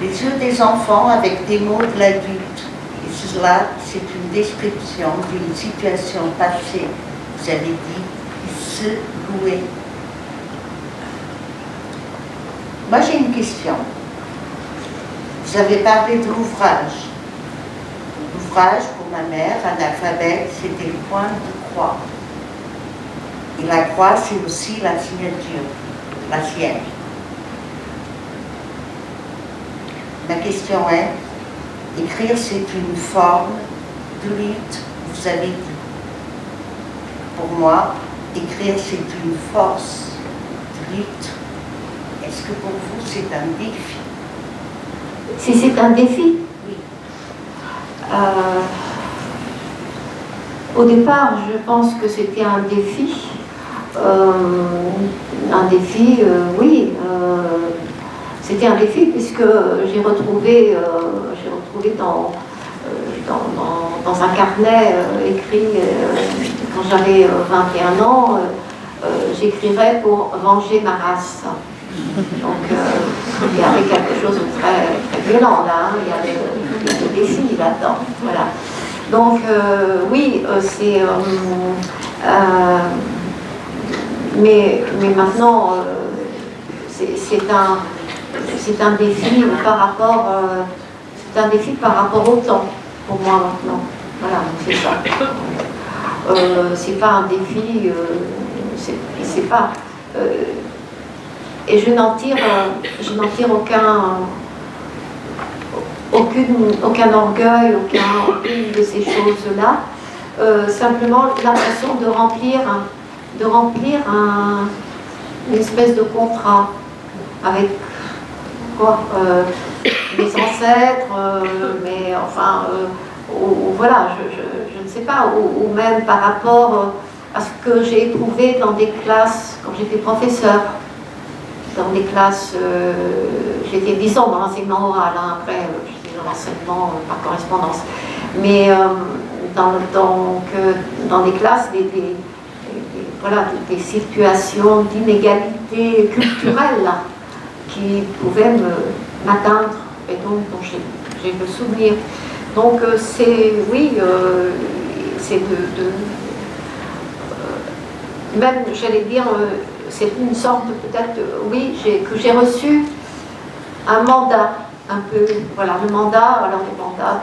Les yeux des enfants avec des mots de l'adulte, et cela, c'est une description d'une situation passée. Vous avez dit, se louer. Moi, j'ai une question. Vous avez parlé de l'ouvrage. L'ouvrage, pour ma mère, analphabète, c'était le point de croix. Et la croix, c'est aussi la signature, la sienne. Ma question est, écrire c'est une forme de lutte, vous avez dit. Pour moi, écrire c'est une force de lutte. Est-ce que pour vous c'est un défi? Si c'est un défi? Oui. Au départ, je pense que c'était un défi. Oui. C'était un défi puisque j'ai retrouvé dans un carnet écrit quand j'avais 21 ans, j'écrirais pour venger ma race. Donc il y avait quelque chose de très violent là, il y avait des défis là-dedans. Voilà. Donc oui, c'est... mais maintenant, c'est un défi par rapport au temps pour moi maintenant. Voilà, c'est ça. C'est pas un défi, c'est pas. Et je n'en tire aucun orgueil, aucune de ces choses-là. Simplement l'impression de remplir une espèce de contrat avec quoi mes ancêtres, mais enfin, voilà, je ne sais pas, ou même par rapport à ce que j'ai éprouvé dans des classes, quand j'étais professeur, dans des classes, j'étais 10 ans dans l'enseignement oral, hein, après j'étais dans l'enseignement par correspondance, mais dans des classes, voilà, des situations d'inégalité culturelle là, qui pouvaient m'atteindre et donc dont j'ai le souvenir. Donc c'est, oui, c'est même, j'allais dire, c'est une sorte peut-être, oui, que j'ai reçu un mandat, un peu, voilà, le mandat, alors le mandat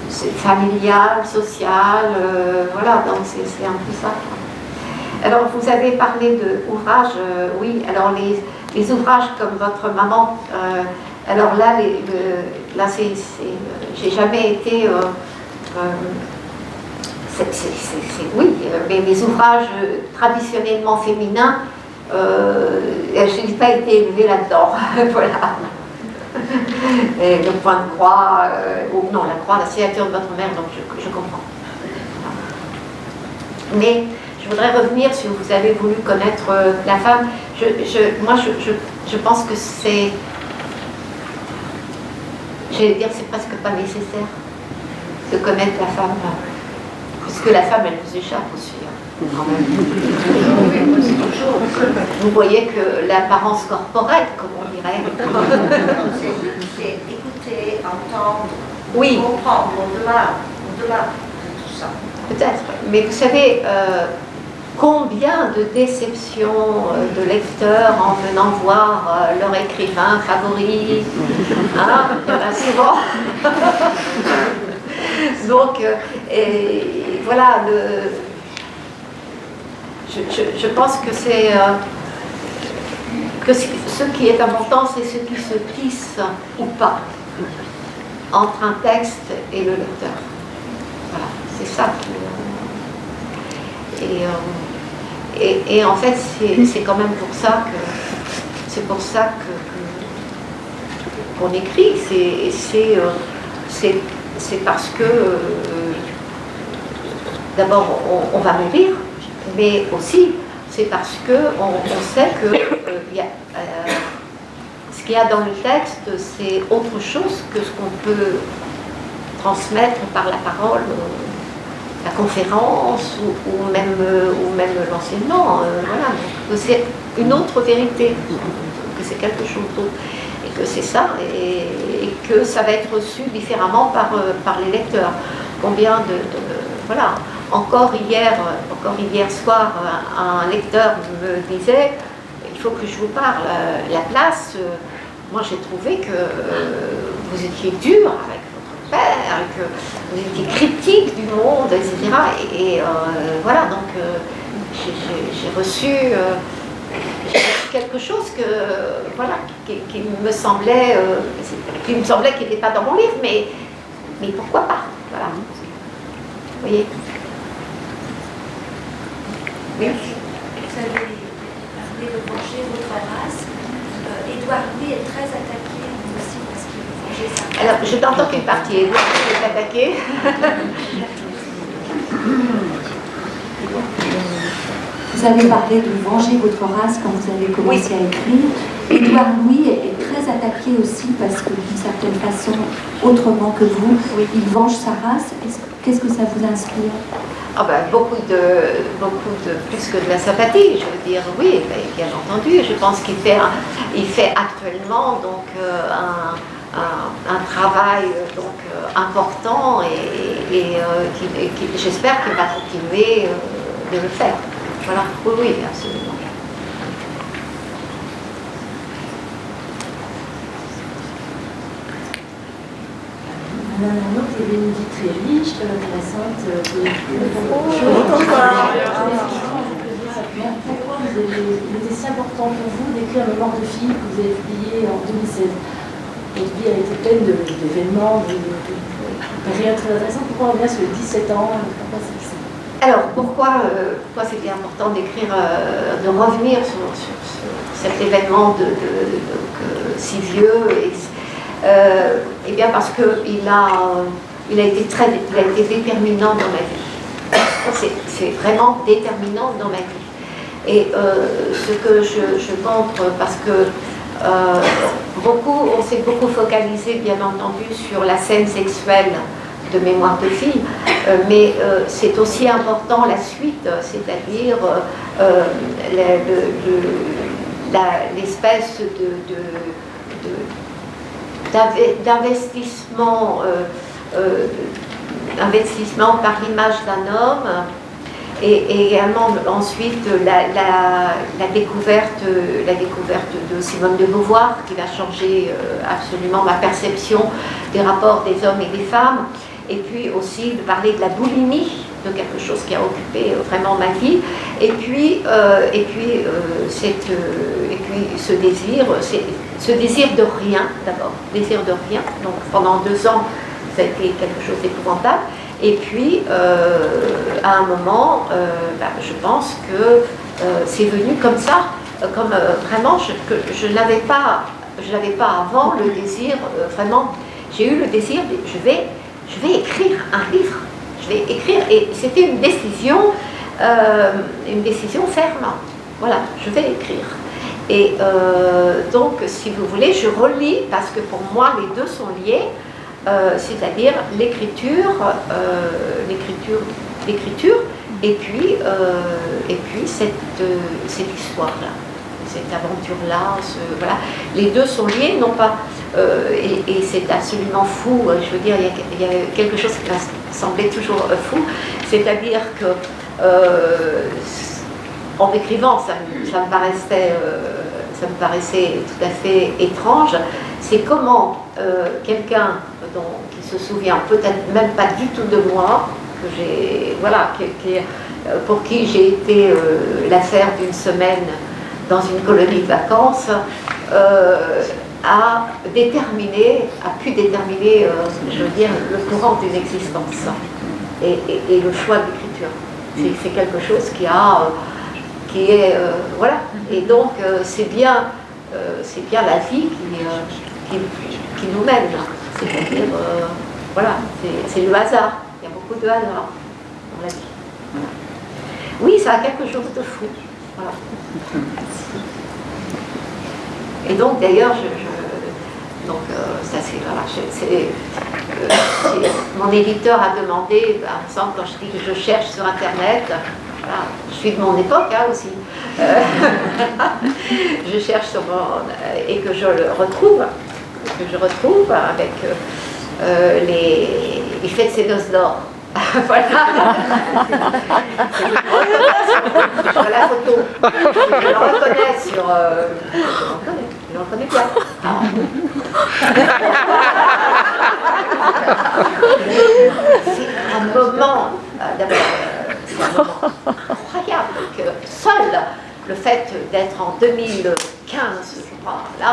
c'est familial, social, voilà, donc c'est un peu ça. Alors vous avez parlé d'ouvrages, oui, alors les ouvrages comme votre maman, alors là, j'ai jamais été, oui, mais les ouvrages traditionnellement féminins, je n'ai pas été élevée là-dedans, voilà. Et le point de croix, ou non, la croix, la signature de votre mère, donc je comprends. Mais je voudrais revenir sur vous avez voulu connaître la femme. Moi, je pense que c'est, j'allais dire, c'est presque pas nécessaire de connaître la femme, puisque la femme, elle nous échappe aussi. Quand même. Vous voyez que l'apparence corporelle, comme on dirait. C'est écouter, entendre, oui, comprendre au-delà de tout ça. Peut-être, mais vous savez combien de déceptions de lecteurs en venant voir leur écrivain favori, hein, il y en a souvent. Donc, et voilà, je pense que c'est que ce qui est important, c'est ce qui se tisse ou pas entre un texte et le lecteur. Voilà, c'est ça qui... Et en fait, c'est quand même pour ça qu'on écrit. C'est parce que d'abord on va me lire, mais aussi c'est parce que on sait que ce qu'il y a dans le texte, c'est autre chose que ce qu'on peut transmettre par la parole, la conférence ou même l'enseignement. Voilà. Donc, c'est une autre vérité, que c'est quelque chose d'autre. Et que c'est ça, et que ça va être reçu différemment par les lecteurs. Combien voilà. Encore hier soir, un lecteur me disait « il faut que je vous parle, la place, moi j'ai trouvé que vous étiez dur avec votre père, que vous étiez critique du monde, etc. Et voilà, donc j'ai reçu quelque chose que, voilà, qui me semblait qu'il n'était pas dans mon livre, mais pourquoi pas, voilà. Vous voyez? Oui. Vous avez parlé de venger votre race. Édouard Louis est très attaqué aussi parce qu'il veut venger sa race. Alors, je t'entends qu'une partie. Édouard Louis est attaqué. Vous avez parlé de venger votre race quand vous avez commencé à écrire. Édouard Louis est très attaqué aussi parce que d'une certaine façon, autrement que vous, il venge sa race. Qu'est-ce que ça vous inspire? Ah ben, beaucoup de plus que de la sympathie, je veux dire, oui, bien entendu. Je pense qu'il fait actuellement donc un travail donc important et j'espère qu'il va continuer de le faire. Voilà, oui, absolument. Madame Arnaud, vous avez une vie très riche, très intéressante. Pourquoi il était si important pour vous d'écrire Mémoire de fille que vous avez publié en 2016? Votre vie a été pleine d'événements, de périodes très intéressantes. Pourquoi on revient sur les 17 ans? Pourquoi c'est ça? Alors, pourquoi c'était important d'écrire, de revenir sur cet événement si vieux eh bien parce qu'il a été déterminant dans ma vie. C'est vraiment déterminant dans ma vie. Et ce que je montre, parce que on s'est beaucoup focalisé, bien entendu, sur la scène sexuelle de Mémoire de fille, mais c'est aussi important la suite, c'est-à-dire l'espèce d'investissement par l'image d'un homme et également ensuite la découverte de Simone de Beauvoir qui va changer absolument ma perception des rapports des hommes et des femmes, et puis aussi de parler de la boulimie, de quelque chose qui a occupé vraiment ma vie, et puis ce désir de rien d'abord, désir de rien. Donc pendant 2 ans, ça a été quelque chose d'épouvantable. Et puis à un moment, je pense que c'est venu comme ça, comme vraiment je n'avais pas avant le désir vraiment. J'ai eu le désir, je vais écrire un livre. Je vais écrire, et c'était une décision ferme. Voilà, je vais écrire. Et donc, si vous voulez, je relis, parce que pour moi, les deux sont liés, c'est-à-dire l'écriture, et puis cette histoire-là, cette aventure-là, voilà. Les deux sont liés, non pas... et c'est absolument fou, je veux dire, il y a quelque chose qui m'a semblé toujours fou, c'est-à-dire que en écrivant, ça me paraissait tout à fait étrange, c'est comment quelqu'un qui se souvient peut-être même pas du tout de moi, pour qui j'ai été l'affaire d'une semaine dans une colonie de vacances, a pu déterminer, je veux dire, le courant d'une existence et le choix de l'écriture. C'est quelque chose qui est voilà. Et donc c'est bien la vie qui nous mène. C'est-à-dire, voilà, c'est le hasard. Il y a beaucoup de hasard dans la vie. Voilà. Oui, ça a quelque chose de fou. Voilà. Et donc d'ailleurs, ça c'est mon éditeur a demandé, par exemple, quand je dis que je cherche sur Internet, voilà, je suis de mon époque aussi, je cherche sur et que je le retrouve, avec il fait de ses noces d'or. Voilà. Je vois la photo. Je le reconnais sur. Je le reconnais bien. C'est un moment, d'abord, c'est un moment incroyable que seul le fait d'être en 2015, je crois, là,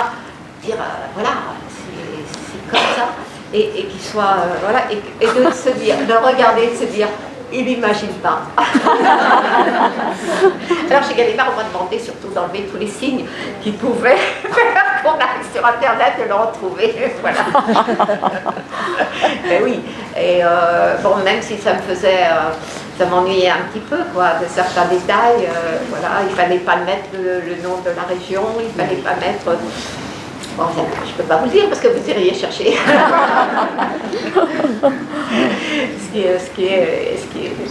dire voilà, c'est comme ça, et qu'il soit, voilà, et de se dire, de regarder et de se dire, il n'imagine pas. Alors chez Gallimard, on m'a demandé surtout d'enlever tous les signes qui pouvaient faire qu'on arrive sur Internet et le retrouver. Voilà. Mais oui, et bon, même si ça me faisait, ça m'ennuyait un petit peu, quoi, de certains détails, voilà, il ne fallait pas mettre le nom de la région, il ne fallait pas mettre... Bon, je ne peux pas vous le dire parce que vous iriez chercher.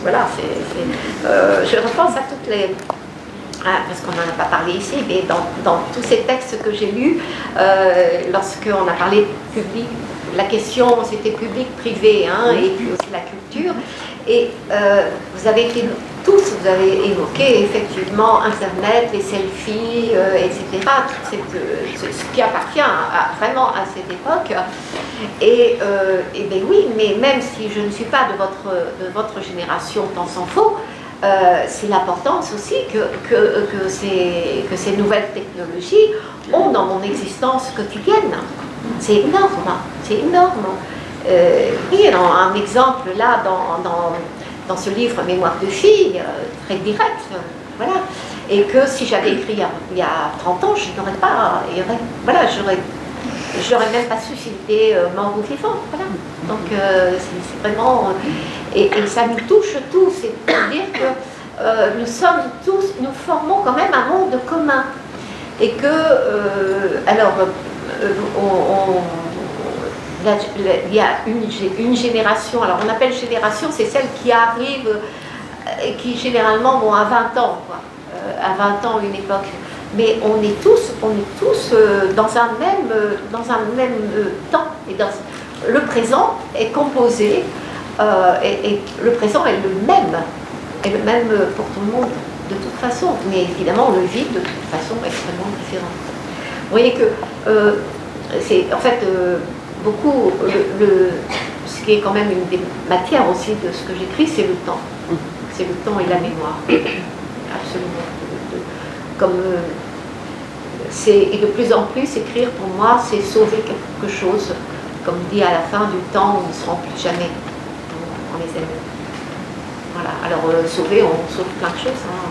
Voilà, je repense à toutes les... parce qu'on n'en a pas parlé ici, mais dans tous ces textes que j'ai lus, lorsqu'on a parlé de public, la question c'était public-privé, hein, et puis aussi la culture, et vous avez évoqué effectivement Internet, les selfies, etc., ce qui appartient vraiment à cette époque. Et bien oui, mais même si je ne suis pas de votre génération, tant s'en faut, c'est l'importance aussi que ces nouvelles technologies ont dans mon existence quotidienne. C'est énorme, c'est énorme. Oui, alors, un exemple là dans ce livre Mémoire de fille, très direct, voilà. Et que si j'avais écrit il y a 30 ans, je n'aurais pas, voilà, j'aurais même pas su s'il était mort ou vivant, voilà. Donc c'est vraiment, et ça nous touche tous, c'est-à-dire que nous sommes tous, nous formons quand même un monde commun, et que, alors, il y a une génération, alors on appelle génération, c'est celle qui arrive, qui généralement vont à 20 ans, quoi, à 20 ans une époque. Mais on est tous dans un même temps. Et le présent est composé, et le présent est le même pour tout le monde, de toute façon. Mais évidemment, on le vit de toute façon extrêmement différente. Vous voyez que c'est en fait beaucoup, ce qui est quand même une des matières aussi de ce que j'écris, c'est le temps. C'est le temps et la mémoire. Absolument. Et de plus en plus, écrire pour moi, c'est sauver quelque chose. Comme dit à la fin du temps, on ne se rend plus jamais. On les aime. Voilà. Alors, sauver, on sauve plein de choses. Hein.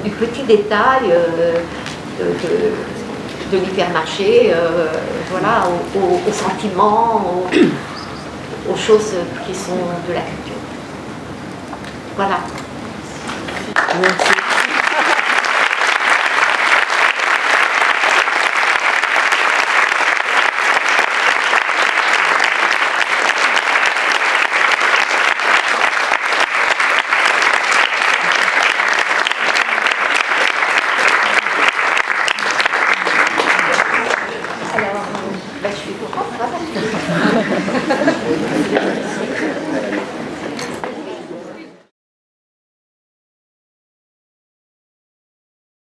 Du petit détail, de l'hypermarché, voilà, aux sentiments, aux choses qui sont de la culture. Voilà. Merci. Alors, je suis contente, voilà.